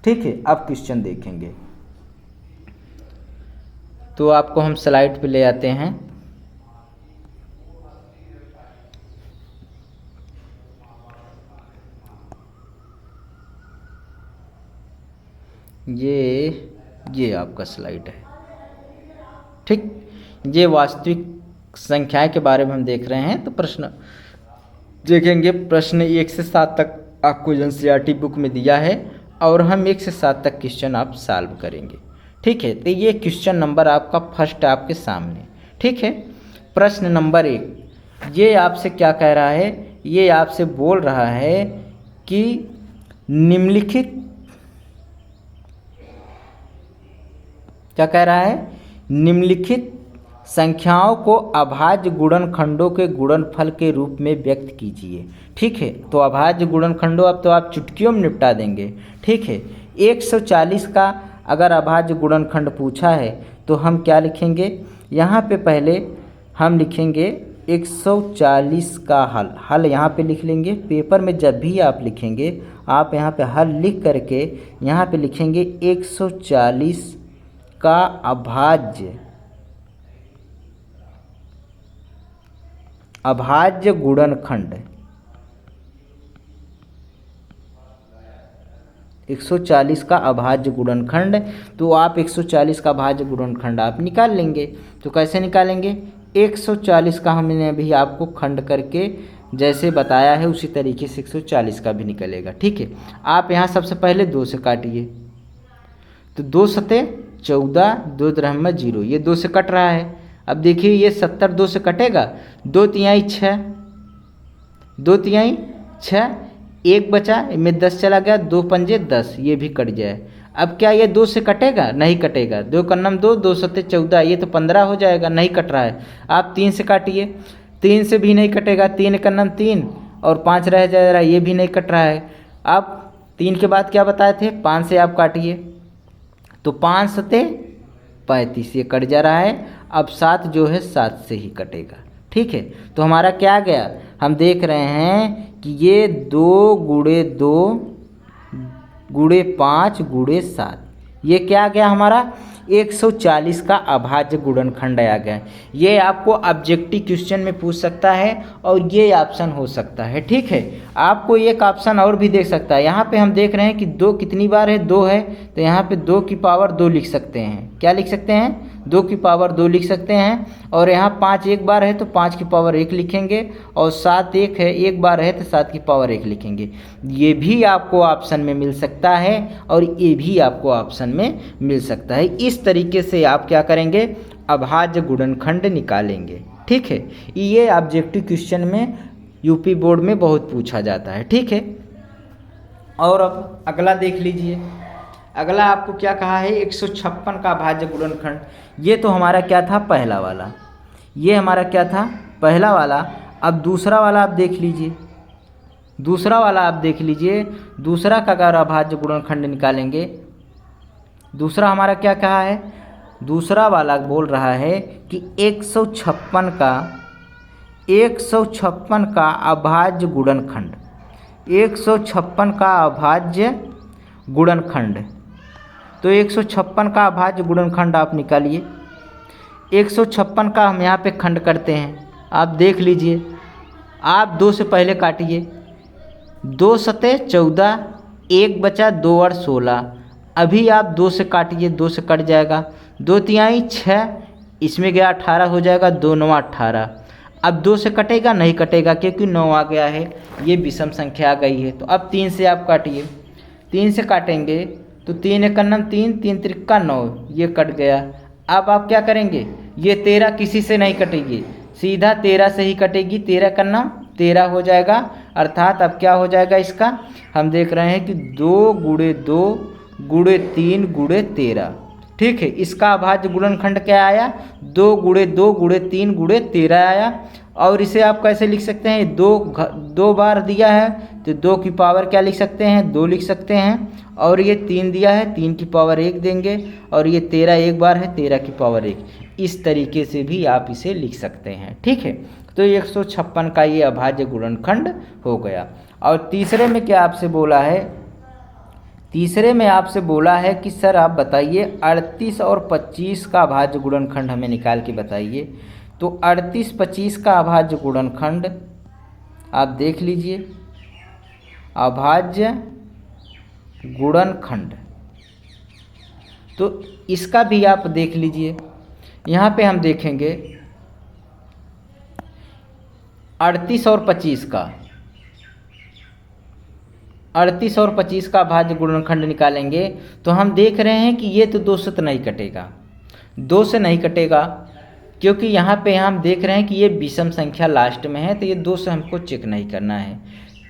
ठीक है। अब क्वेश्चन देखेंगे तो आपको हम स्लाइड पे ले आते हैं। ये आपका स्लाइड है, ठीक। ये वास्तविक संख्याएं के बारे में हम देख रहे हैं। तो प्रश्न देखेंगे, प्रश्न 1 से 7 तक आपको एनसीईआरटी बुक में दिया है और हम 1 से 7 तक क्वेश्चन आप सॉल्व करेंगे, ठीक है। तो ये क्वेश्चन नंबर आपका फर्स्ट आपके सामने, ठीक है। प्रश्न नंबर 1 ये आपसे क्या कह रहा है, ये आपसे बोल रहा है कि निम्नलिखित, क्या कह रहा है, निम्नलिखित संख्याओं को अभाज्य गुणनखंडों के गुणनफल के रूप में व्यक्त कीजिए, ठीक है। तो अभाज्य गुणनखंडों अब तो आप चुटकियों में निपटा देंगे, ठीक है। 140 का अगर अभाज्य गुणनखंड पूछा है तो हम क्या लिखेंगे, यहाँ पे पहले हम लिखेंगे 140 का हल यहाँ पे लिख लेंगे। पेपर में जब भी आप लिखेंगे आप यहाँ पे हल लिख करके यहाँ पे लिखेंगे 140 का अभाज्य गुणनखंड, 140 का अभाज्य गुणनखंड। तो आप 140 का अभाज्य गुणनखंड आप निकाल लेंगे। तो कैसे निकालेंगे, 140 का हमने अभी आपको खंड करके जैसे बताया है उसी तरीके से 140 का भी निकलेगा, ठीक है। आप यहाँ सबसे पहले 2 से काटिए, तो 2 सते 14, 2 दरहम 0, ये 2 से कट रहा है। अब देखिए ये 70 2 से कटेगा, 2 तिहाई 6, 2 तिहाई 6, 1 बचा, इनमें 10 चला गया, 2 पंजे 10, ये भी कट जाए। अब क्या ये 2 से कटेगा? नहीं कटेगा। 2 कन्नम 2, 2 सत्ते 14, ये तो 15 हो जाएगा, नहीं कट रहा है। आप 3 से काटिए, 3 से भी नहीं कटेगा, 3 कन्नम 3 और 5 रह जा रहा है, ये भी नहीं कट रहा है। अब 3 के बाद क्या बताए थे? 5 से आप काटिए, तो 5 सत्ते 35, ये कट जा रहा है। अब 7 जो है 7 से ही कटेगा। ठीक है, तो हमारा क्या गया? हम देख रहे हैं कि ये 2 गुणे 2 गुणे 5 गुणे 7, ये क्या आ गया हमारा? 140 का अभाज्य गुणनखंड आ गया। ये आपको ऑब्जेक्टिव क्वेश्चन में पूछ सकता है और ये ऑप्शन हो सकता है। ठीक है, आपको एक ऑप्शन और भी देख सकता है। यहाँ पे हम देख रहे हैं कि 2 कितनी बार है? 2 है, तो यहाँ पे 2 की पावर 2 लिख सकते हैं। क्या लिख सकते हैं? 2 की पावर 2 लिख सकते हैं। और यहाँ 5 एक बार है तो 5 की पावर 1 लिखेंगे, और 7 एक है, एक बार है तो 7 की पावर 1 लिखेंगे। ये भी आपको ऑप्शन में मिल सकता है और ये भी आपको ऑप्शन में मिल सकता है। इस तरीके से आप क्या करेंगे? अभाज्य गुणनखंड निकालेंगे। ठीक है, ये ऑब्जेक्टिव क्वेश्चन में यूपी बोर्ड में बहुत पूछा जाता है। ठीक है, और अब अगला देख लीजिए। अगला आपको क्या कहा है? 156 का अभाज्य गुणनखंड। ये तो हमारा क्या था? पहला वाला। ये हमारा क्या था? पहला वाला। अब दूसरा वाला आप देख लीजिए, दूसरा वाला आप देख लीजिए। दूसरा का अगर अभाज्य गुणनखंड निकालेंगे, दूसरा हमारा क्या कहा है? दूसरा वाला बोल रहा है कि 156 का अभाज्य गुणनखंड, 156 का अभाज्य गुणनखंड। तो 156 का अभाज्य गुणनखंड आप निकालिए। 156 का हम यहाँ पे खंड करते हैं, आप देख लीजिए। आप 2 से पहले काटिए, 2 सत्ते 14, 1 बचा, 2 और 16। अभी आप 2 से काटिए, 2 से कट जाएगा, 2 तिहाई 6, इसमें गया 18 हो जाएगा, 2 9 18। अब 2 से कटेगा? नहीं कटेगा, क्योंकि 9 आ गया है, ये विषम संख्या आ गई है। तो अब 3 से आप काटिए, 3 से काटेंगे तो 3 एकन्नम 3, 3 त्रिक्का 9, ये कट गया। अब आप क्या करेंगे? ये 13 किसी से नहीं कटेगी, सीधा 13 से ही कटेगी। 13 कन्नम 13 हो जाएगा, अर्थात अब क्या हो जाएगा इसका? हम देख रहे हैं कि 2 गुणे 2 गुणे 3 गुणे 13। ठीक है, इसका अभाज्य गुणनखंड क्या आया? 2 गुणे 2 गुणे 3 गुणे 13 आया। और इसे आप कैसे लिख सकते हैं? 2 बार दिया है तो 2 की पावर क्या लिख सकते हैं? 2 लिख सकते हैं। और ये 3 दिया है, 3 की पावर 1 देंगे। और ये 13 एक बार है, 13 की पावर 1। इस तरीके से भी आप इसे लिख सकते हैं। ठीक है, तो 156 का ये अभाज्य गुणनखंड हो गया। और तीसरे में क्या आपसे बोला है? तीसरे में आपसे बोला है कि सर आप बताइए 38 और 25 का अभाज्य गुणनखंड हमें निकाल के बताइए। तो 38 25 का अभाज्य गुणनखंड आप देख लीजिए, अभाज्य गुणनखंड, तो इसका भी आप देख लीजिए। यहाँ पे हम देखेंगे 38 और 25 का, 38 और 25 का अभाज्य गुणनखंड निकालेंगे तो हम देख रहे हैं कि ये तो 2 से तो नहीं कटेगा, 2 से नहीं कटेगा, क्योंकि यहाँ पे हम देख रहे हैं कि ये विषम संख्या लास्ट में है, तो ये 2 से हमको चेक नहीं करना है।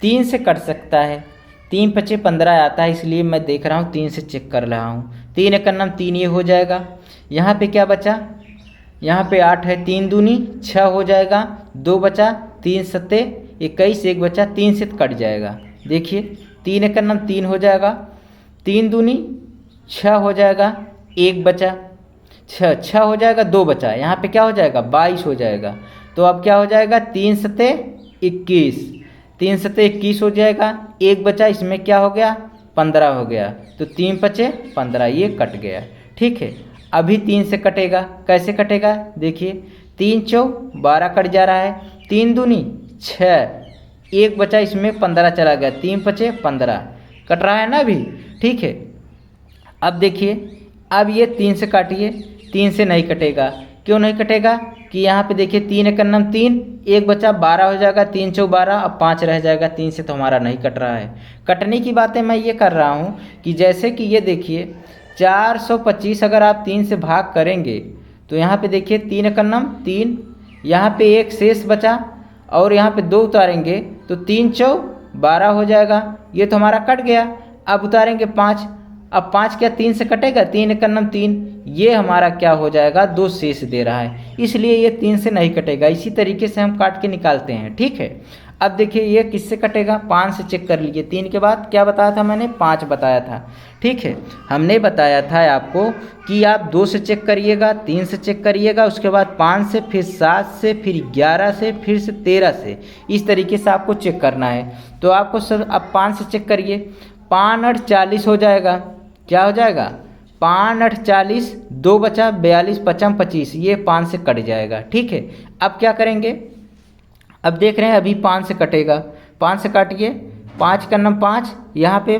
3 से कट सकता है, 3 पचे 15 आता है, इसलिए मैं देख रहा हूँ 3 से चेक कर रहा हूँ। 3 एकन्नम 3 ये हो जाएगा। यहाँ पे क्या बचा? यहाँ पे 8 है, 3 दूनी 6 हो जाएगा, 2 बचा, 3 सत्ते 21, 1 बचा, 3 से कट जाएगा। देखिए 3 एकन्नम 3 हो जाएगा, 3 दूनी 6 हो जाएगा, 1 बचा, 6 हो जाएगा, 2 बचा, यहाँ पे क्या हो जाएगा? 22 हो जाएगा। तो अब क्या हो जाएगा? 3 सत्ते 21, 3 सत्ते 21 हो जाएगा, 1 बचा, इसमें क्या हो गया? 15 हो गया। तो 3 पचे 15, ये कट गया। ठीक है, अभी 3 से कटेगा। कैसे कटेगा? देखिए 3 चौ 12 कट जा रहा है, 3 दूनी 6, 1 बचा, इसमें 15 चला गया, 3 पचे 15, कट रहा है ना अभी। ठीक है, अब देखिए, अब ये 3 से काटिए, 3 से नहीं कटेगा। क्यों नहीं कटेगा? कि यहाँ पे देखिए 3 एकन्नम 3, 1 बचा, 12 हो जाएगा, 3 चौ 12, अब 5 रह जाएगा, 3 से तो हमारा नहीं कट रहा है। कटने की बातें मैं ये कर रहा हूँ कि जैसे कि ये देखिए 425 अगर आप 3 से भाग करेंगे तो यहाँ पे देखिए 3 एकन्नम 3, यहाँ पे 1 शेष बचा और यहाँ पे 2 उतारेंगे तो 3 चौ 12 हो जाएगा। ये तो हमारा कट गया। अब उतारेंगे 5, अब 5 क्या 3 से कटेगा, 3 एकन्नम 3, ये हमारा क्या हो जाएगा 2 शेष दे रहा है, इसलिए ये 3 से नहीं कटेगा। इसी तरीके से हम काट के निकालते हैं। ठीक है, अब देखिए ये किससे कटेगा, 5 से चेक कर लीजिए। 3 के बाद क्या बताया था मैंने, 5 बताया था। ठीक है, हमने बताया था आपको कि आप 2 से चेक करिएगा, 3 से चेक करिएगा, उसके बाद 5 से, फिर 7 से, फिर 11 से, फिर से 13 से, इस तरीके से आपको चेक करना है। तो आपको सर अब 5 से चेक करिए, 5 8 40 हो जाएगा। क्या हो जाएगा, 5 8 40, 2 बचा 42, 55 25, ये 5 से कट जाएगा। ठीक है, अब क्या करेंगे, अब देख रहे हैं अभी 5 से कटेगा, 5 से काटिए, 5 का नम 5, यहाँ पे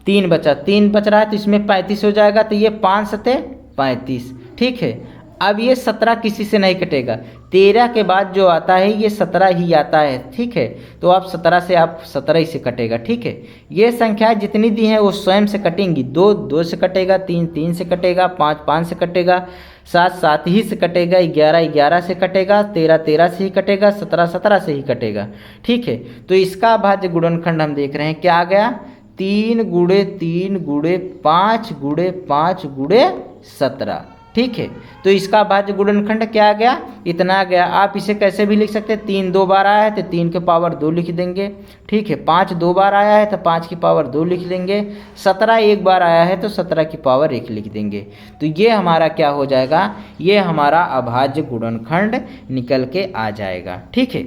3 बचा, 3 बच रहा है तो इसमें 35 हो जाएगा, तो ये 5 सते 35। ठीक है, अब ये 17 किसी से नहीं कटेगा, 13 के बाद जो आता है ये 17 ही आता है। ठीक है, तो आप 17 से आप 17 ही से कटेगा। ठीक है, ये संख्या जितनी दी हैं वो स्वयं से कटेंगी। 2 2 से कटेगा, 3 3 से कटेगा, 5 5 से कटेगा, 7 7 ही से कटेगा, 11 11 से कटेगा, 13 13 से ही कटेगा, 17 17 से ही कटेगा। ठीक है, तो इसका अभाज्य गुणनखंड हम देख रहे हैं क्या आ गया, 3 गुणे 3 गुणे 5 गुणे 5 गुणे 17। ठीक है, तो इसका भाज्य गुणनखंड क्या आ गया, इतना आ गया। आप इसे कैसे भी लिख सकते हैं, 3 2 बार आया है तो 3 के पावर 2 लिख देंगे। ठीक है, 5 2 बार आया है तो 5 की पावर 2 लिख देंगे, 17 1 बार आया है तो 17 की पावर 1 लिख देंगे। तो ये हमारा क्या हो जाएगा, ये हमारा अभाज्य गुणनखंड निकल के आ जाएगा। ठीक है,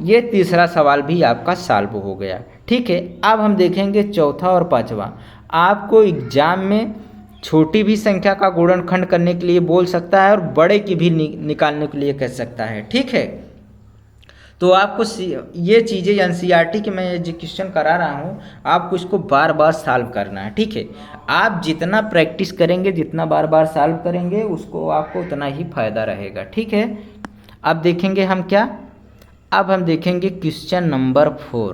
ये तीसरा सवाल भी आपका सॉल्व हो गया। ठीक है, अब हम देखेंगे चौथा और पांचवा। आपको एग्जाम में छोटी भी संख्या का गुणनखंड करने के लिए बोल सकता है और बड़े की भी निकालने के लिए कह सकता है। ठीक है, तो आपको ये चीज़ें एनसीईआरटी के मैं जो क्वेश्चन करा रहा हूँ आपको इसको बार बार सॉल्व करना है। ठीक है, आप जितना प्रैक्टिस करेंगे, जितना बार बार सॉल्व करेंगे, उसको आपको उतना ही फायदा रहेगा। ठीक है, अब देखेंगे हम क्या, अब हम देखेंगे क्वेश्चन नंबर 4।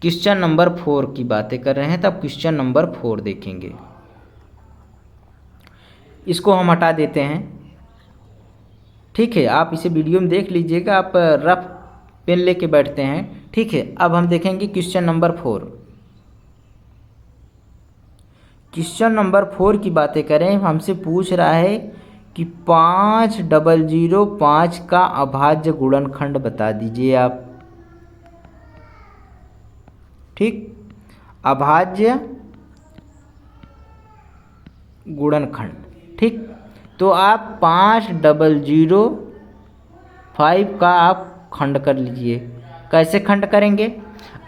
क्वेश्चन नंबर 4 की बातें कर रहे हैं, तब क्वेश्चन नंबर 4 देखेंगे। इसको हम हटा देते हैं। ठीक है, आप इसे वीडियो में देख लीजिएगा, आप रफ पेन लेके बैठते हैं। ठीक है, अब हम देखेंगे क्वेश्चन नंबर 4। क्वेश्चन नंबर 4 की बातें करें, हमसे पूछ रहा है कि 5005 का अभाज्य गुणनखंड बता दीजिए आप। ठीक, अभाज्य गुणनखंड। ठीक, तो आप 5005 का आप खंड कर लीजिए। कैसे खंड करेंगे,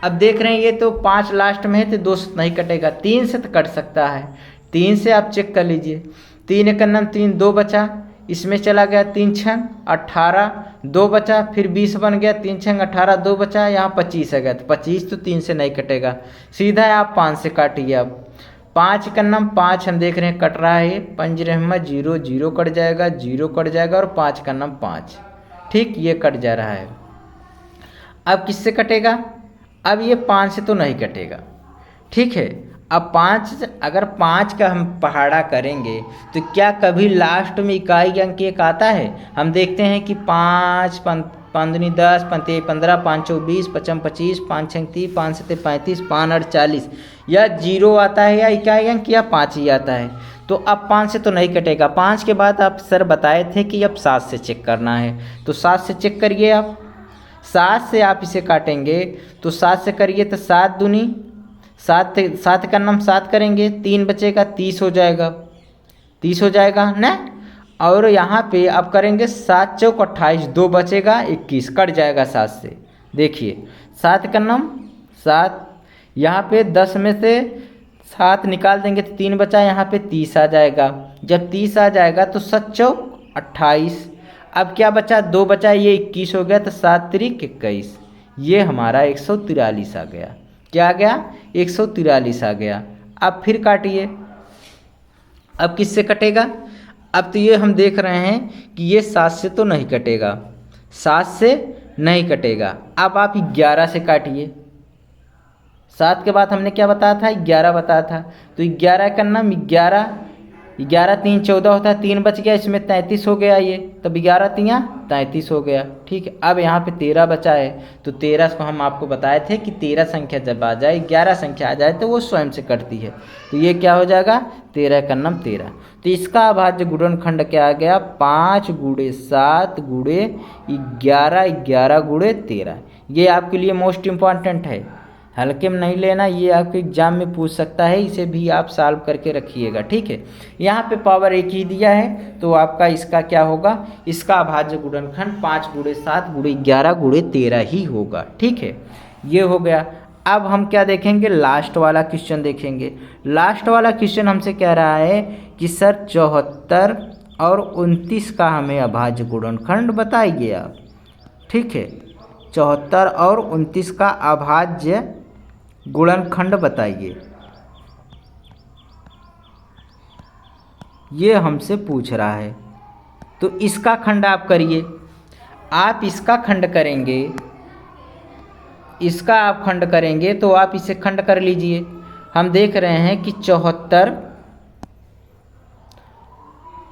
अब देख रहे हैं ये तो 5 लास्ट में है तो 2 से नहीं कटेगा, 3 से तो कट सकता है। 3 से आप चेक कर लीजिए, 3 एकन्नम 3, 2 बचा, इसमें चला गया 3 छंग 18, 2 बचा, फिर 20 बन गया, 3 छंग 18, 2 बचा, यहाँ 25 आ गया, तो 25 तो 3 से नहीं कटेगा, सीधा आप 5 से काटिए। अब 5 एकन्नम 5 हम देख रहे हैं कट रहा है, पंजरहमा 0 0 कट जाएगा, 0 कट जाएगा और 5 एकन्नम 5। ठीक, ये कट जा रहा है। अब किससे कटेगा, अब ये 5 से तो नहीं कटेगा। ठीक है, अब 5, अगर 5 का हम पहाड़ा करेंगे तो क्या कभी लास्ट में इकाई अंक 1 आता है। हम देखते हैं कि 5 5 दूनी 10, 5 3 15, 5 4 20, 55 25, 5 6 30, 5 7 35, 5 8 40, या 0 आता है या इकाई अंक या 5 ही आता है। तो अब 5 से तो नहीं कटेगा। 5 के बाद आप सर बताए थे कि अब 7 से चेक करना है, तो 7 से चेक करिए आप। 7 से आप इसे काटेंगे तो 7 से करिए तो 7 दूनी 7, 7 का नाम 7 करेंगे, 3 बचेगा, 30 हो जाएगा, 30 हो जाएगा ना। और यहाँ पे आप करेंगे 7 चौक 28, 2 बचेगा 21, कट जाएगा 7 से। देखिए 7 का नाम 7, यहाँ पे 10 में से 7 निकाल देंगे तो 3 बचा, यहाँ पे 30 आ जाएगा। जब 30 आ जाएगा तो 7 चौक 28, अब क्या बचा, 2 बचा, ये 21 हो गया, तो 7 त्रिक 21, ये हमारा 143 आ गया। क्या आ गया, 143 आ गया। अब फिर काटिए, अब किससे कटेगा, अब तो ये हम देख रहे हैं कि ये 7 से तो नहीं कटेगा, 7 से नहीं कटेगा। अब आप 11 से काटिए। 7 के बाद हमने क्या बताया था, 11 बताया था, तो 11 का नाम 11 11 3 14 होता है, 3 बच गया, इसमें 33 हो गया ये, तब 11 तियाँ 33 हो गया। ठीक है, अब यहाँ पे 13 बचा है, तो 13 को हम आपको बताए थे कि 13 संख्या जब आ जाए, 11 संख्या आ जाए तो वो स्वयं से कटती है, तो ये क्या हो जाएगा 13 का नम 13। तो इसका अभाज्य गुणनखंड क्या आ गया 5 × 7 × 11, 11 × 13। ये आपके लिए मोस्ट इम्पॉर्टेंट है, हल्के में नहीं लेना, ये आपके एग्जाम में पूछ सकता है, इसे भी आप सॉल्व करके रखिएगा। ठीक है, यहाँ पे पावर एक ही दिया है, तो आपका इसका क्या होगा, इसका अभाज्य गुणनखंड 5 × 7 × 11 × 13 ही होगा। ठीक है, ये हो गया। अब हम क्या देखेंगे, लास्ट वाला क्वेश्चन देखेंगे। लास्ट वाला क्वेश्चन हमसे कह रहा है कि सर 74 और 29 का हमें अभाज्य गुणनखंड बताइए आप। ठीक है, 74 और 29 का अभाज्य गुणनखंड बताइए, ये हमसे पूछ रहा है। तो इसका खंड आप करिए, आप इसका खंड करेंगे, इसका आप खंड करेंगे तो आप इसे खंड कर लीजिए। हम देख रहे हैं कि 74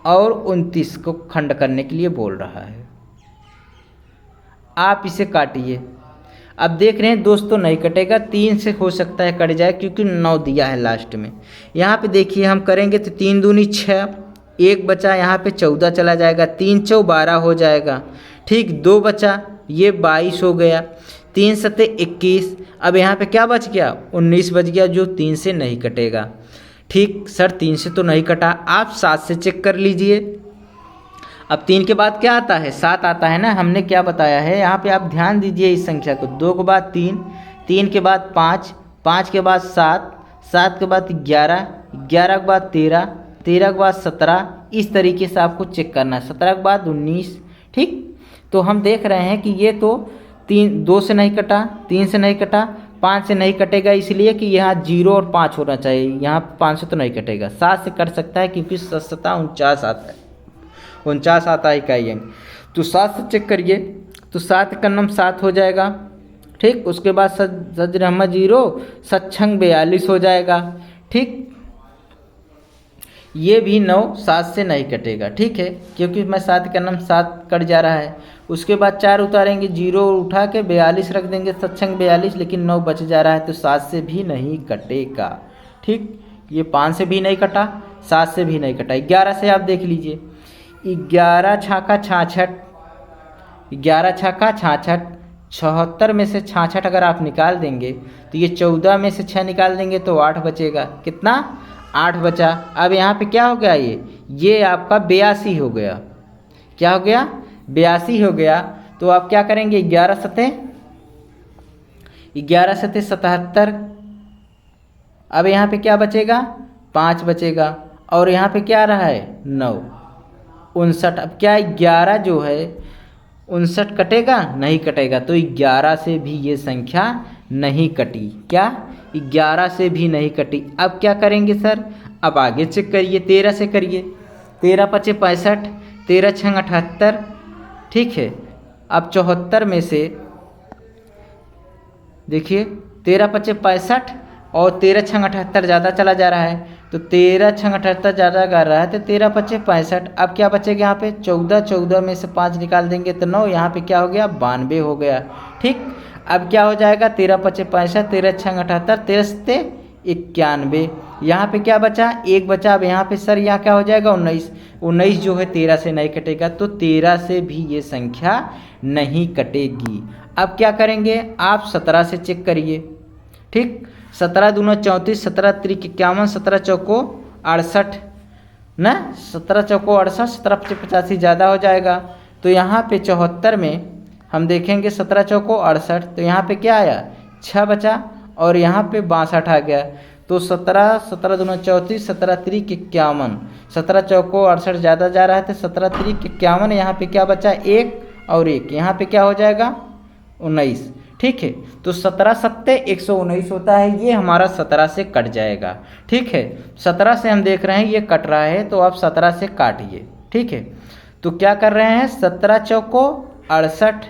और 29 को खंड करने के लिए बोल रहा है, आप इसे काटिए। अब देख रहे हैं दोस्तों नहीं कटेगा, 3 से हो सकता है कट जाए क्योंकि 9 दिया है लास्ट में। यहाँ पे देखिए हम करेंगे तो 3 दूनी 6, 1 बचा, यहाँ पे 14 चला जाएगा, 3 चौ 12 हो जाएगा। ठीक, 2 बचा, ये 22 हो गया, 3 सत्ते 21। अब यहाँ पे क्या बच गया 19 बच गया, जो 3 से नहीं कटेगा। ठीक सर 3 से तो नहीं कटा, आप 7 से चेक कर लीजिए। अब 3 के बाद क्या आता है 7 आता है ना, हमने क्या बताया है यहाँ पे, आप ध्यान दीजिए इस संख्या को। 2 के बाद 3, 3 के बाद 5, 5 के बाद 7, 7 के बाद 11, 11 के बाद 13, 13 के बाद 17, इस तरीके से आपको चेक करना है। 17 के बाद 19। ठीक, तो हम देख रहे हैं कि ये तो 2 से नहीं कटा, 3 से नहीं कटा, 5 से नहीं कटेगा, इसलिए कि यहाँ 0 और 5 होना चाहिए, यहाँ 5 से तो नहीं कटेगा। 7 से कट सकता है क्योंकि 7 7 49 आता है, 49 आता है इकाई अंक। तो 7 से चेक करिए, तो 7 का नम 7 हो जाएगा। ठीक, उसके बाद सज रहमा 0, सच्छंग 42 हो जाएगा। ठीक, ये भी 9 7 से नहीं कटेगा। ठीक है, क्योंकि मैं 7 का नम 7 कट जा रहा है। उसके बाद 4 उतारेंगे, 0 उठा के 42 रख देंगे, सच्छंग 42, लेकिन 9 बच जा रहा है, तो 7 से भी नहीं कटेगा। ठीक, ये 5 से भी नहीं कटा, 7 से भी नहीं कटा। 11 से आप देख लीजिए, 11 छाका 66, 11 छाका 66, 76 में से 66 अगर आप निकाल देंगे तो ये 14 में से 6 निकाल देंगे तो 8 बचेगा। कितना 8 बचा। अब यहाँ पे क्या हो गया, ये आपका 82 हो गया। क्या हो गया 82 हो गया। तो आप क्या करेंगे 11 सते 77। अब यहाँ पे क्या बचेगा 5 बचेगा, और यहाँ पे क्या रहा है 9 59। अब क्या 11 जो है 59 कटेगा, नहीं कटेगा, तो 11 से भी ये संख्या नहीं कटी। क्या 11 से भी नहीं कटी। अब क्या करेंगे सर, अब आगे चेक करिए, 13 से करिए। 13 पचे 65, 13 छंग 78। ठीक है, अब 74 में से देखिए 13 पचे 65 और 13 छंग 78 ज़्यादा चला जा रहा है, तो 13 छंग 78 ज़्यादा कर रहा है, तो 13 पचे 65। अब क्या बचेगा यहाँ पे 14, 14 में से 5 निकाल देंगे तो 9, यहाँ पे क्या हो गया 92 हो गया। ठीक, अब क्या हो जाएगा 13 पचे 65, 13 छंग 78, 13 सत्ते 91। यहाँ पे क्या बचा 1 बचा। अब यहाँ पे सर यहाँ क्या हो जाएगा 19, 19 जो है 13 से नहीं कटेगा, तो 13 से भी ये संख्या नहीं कटेगी। अब क्या करेंगे आप 17 से चेक करिए। ठीक, 17 दूना 34, 17 त्रिक 51, 17 चौको 68 ना, 17 चौको 68, 17 पचे 85 ज़्यादा हो जाएगा। तो यहाँ पे 74 में हम देखेंगे 17 चौको 68, तो यहाँ पे क्या आया 6 बचा, और यहाँ पे 62 आ गया। तो 17 दूना 34, 17 त्रिक 51, 17 चौको 68 ज़्यादा जा रहा है, तो 17 त्रिक 51, यहाँ पे क्या बचा 1 और 1, यहाँ पे क्या हो जाएगा 19। ठीक है, तो 17 सत्ते 119 होता है, ये हमारा 17 से कट जाएगा। ठीक है, 17 से हम देख रहे हैं ये कट रहा है, तो आप 17 से काटिए। ठीक है, तो क्या कर रहे हैं 17 चौको 68,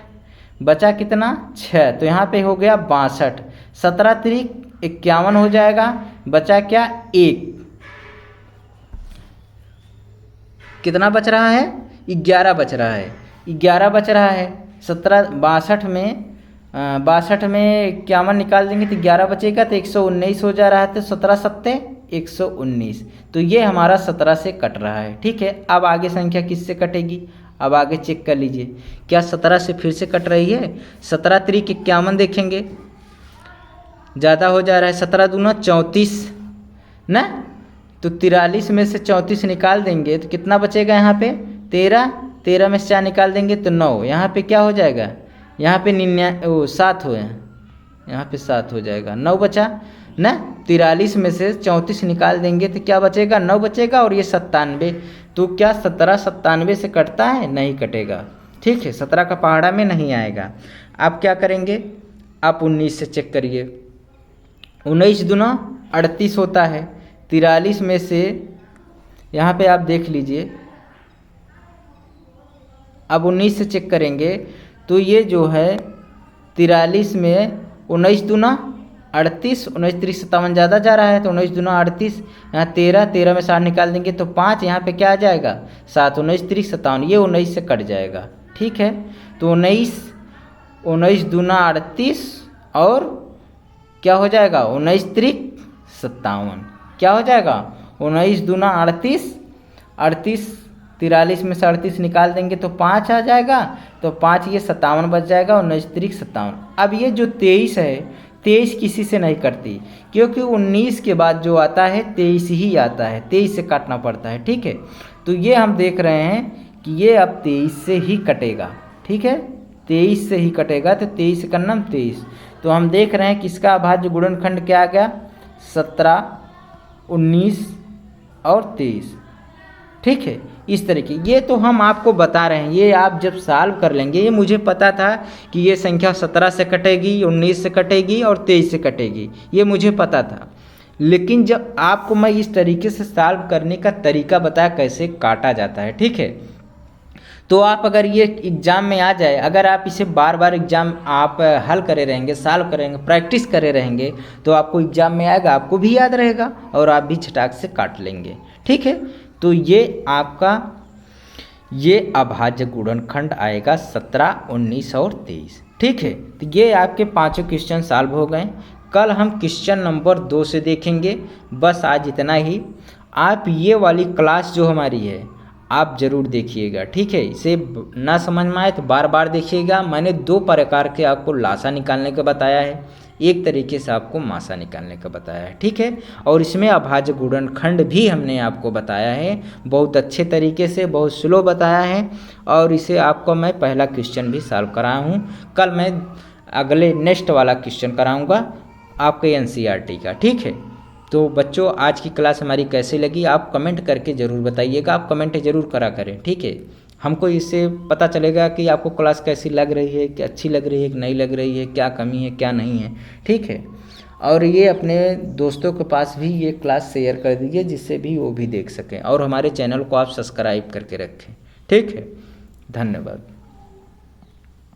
बचा कितना 6, तो यहाँ पे हो गया 62, 17 त्रिक 51 हो जाएगा, बचा क्या 1, कितना बच रहा है? 11 बच रहा है, 11 बच रहा है। 62 में 51 निकाल देंगे तो 11 बचेगा, तो 119 हो जा रहा है, तो 17 सत्ते 119। तो ये हमारा 17 से कट रहा है। ठीक है, अब आगे संख्या किससे कटेगी? अब आगे चेक कर लीजिए, क्या 17 से फिर से कट रही है? 17 त्रिक 51 देखेंगे, ज़्यादा हो जा रहा है। 17 दूना 34 ना, तो 43 में से 34 निकाल देंगे तो कितना बचेगा यहाँ पे? 13। 13 में से 4 निकाल देंगे तो 9। यहाँ पे क्या हो जाएगा? यहाँ पे 7 हो, यहाँ पे 7 हो जाएगा, 9 बचा ना। 43 में से 34 निकाल देंगे तो क्या बचेगा? 9 बचेगा। और ये 97, तो क्या 17 97 से कटता है? नहीं कटेगा। ठीक है, 17 का पहाड़ा में नहीं आएगा। आप क्या करेंगे? आप 19 से चेक करिए। 19 दूना 38 होता है। 43 में से यहाँ पे आप देख लीजिए, अब 19 से चेक करेंगे तो ये जो है 43 में 19 दूना 38, 19 3 57 ज़्यादा जा रहा है, तो 19 दूना 38, यहाँ 13 में 60 निकाल देंगे तो 5, यहाँ पे क्या आ जाएगा? 7। 19 3 57, ये 19 से कट जाएगा। ठीक है, तो 19 दूना 38 और क्या हो जाएगा? 19 3 57, क्या हो जाएगा? 19 दूना 38, 43 में से 38 निकाल देंगे तो 5 आ जाएगा, तो 5 ये 57 बच जाएगा। 19 3 57। अब ये जो 23 है, 23 किसी से नहीं कटती, क्योंकि 19 के बाद जो आता है 23 ही आता है, 23 से काटना पड़ता है। ठीक है, तो ये हम देख रहे हैं कि ये अब 23 से ही कटेगा। ठीक है, 23 से ही कटेगा, तो 23 से करना 23। तो हम देख रहे हैं कि इसका अभाज्य गुणनखंड क्या आ गया? 17, 19 और 23। ठीक है, इस तरीके, ये तो हम आपको बता रहे हैं, ये आप जब सॉल्व कर लेंगे। ये मुझे पता था कि ये संख्या 17 से कटेगी, 19 से कटेगी और 23 से कटेगी, ये मुझे पता था। लेकिन जब आपको मैं इस तरीके से सॉल्व करने का तरीका बताया कैसे काटा जाता है, ठीक है, तो आप अगर ये एग्ज़ाम में आ जाए, अगर आप इसे बार बार एग्ज़ाम आप हल करे रहेंगे, सॉल्व करेंगे, प्रैक्टिस करे रहेंगे, तो आपको एग्ज़ाम में आएगा, आपको भी याद रहेगा और आप भी झटाक से काट लेंगे। ठीक है, तो ये आपका ये अभाज्य गुणनखंड आएगा 17, 19 और 23। ठीक है, तो ये आपके पांचों क्वेश्चन सॉल्व हो गए। कल हम क्वेश्चन नंबर 2 से देखेंगे। बस आज इतना ही। आप ये वाली क्लास जो हमारी है आप ज़रूर देखिएगा। ठीक है, इसे ना समझ में आए तो बार बार देखिएगा। मैंने 2 प्रकार के आपको लासा निकालने का बताया है, एक तरीके से आपको मासा निकालने का बताया है। ठीक है, और इसमें अभाज्य गुणनखंड भी हमने आपको बताया है, बहुत अच्छे तरीके से, बहुत स्लो बताया है। और इसे आपको मैं पहला क्वेश्चन भी सॉल्व कराया हूँ। कल मैं अगले नेक्स्ट वाला क्वेश्चन कराऊँगा आपके NCERT का। ठीक है, तो बच्चों आज की क्लास हमारी कैसी लगी आप कमेंट करके ज़रूर बताइएगा। आप कमेंट ज़रूर करा करें। ठीक है, हमको इससे पता चलेगा कि आपको क्लास कैसी लग रही है, कि अच्छी लग रही है कि नहीं लग रही है, क्या कमी है क्या नहीं है। ठीक है, और ये अपने दोस्तों के पास भी ये क्लास शेयर कर दीजिए, जिससे भी वो भी देख सकें, और हमारे चैनल को आप सब्सक्राइब करके रखें। ठीक है, धन्यवाद।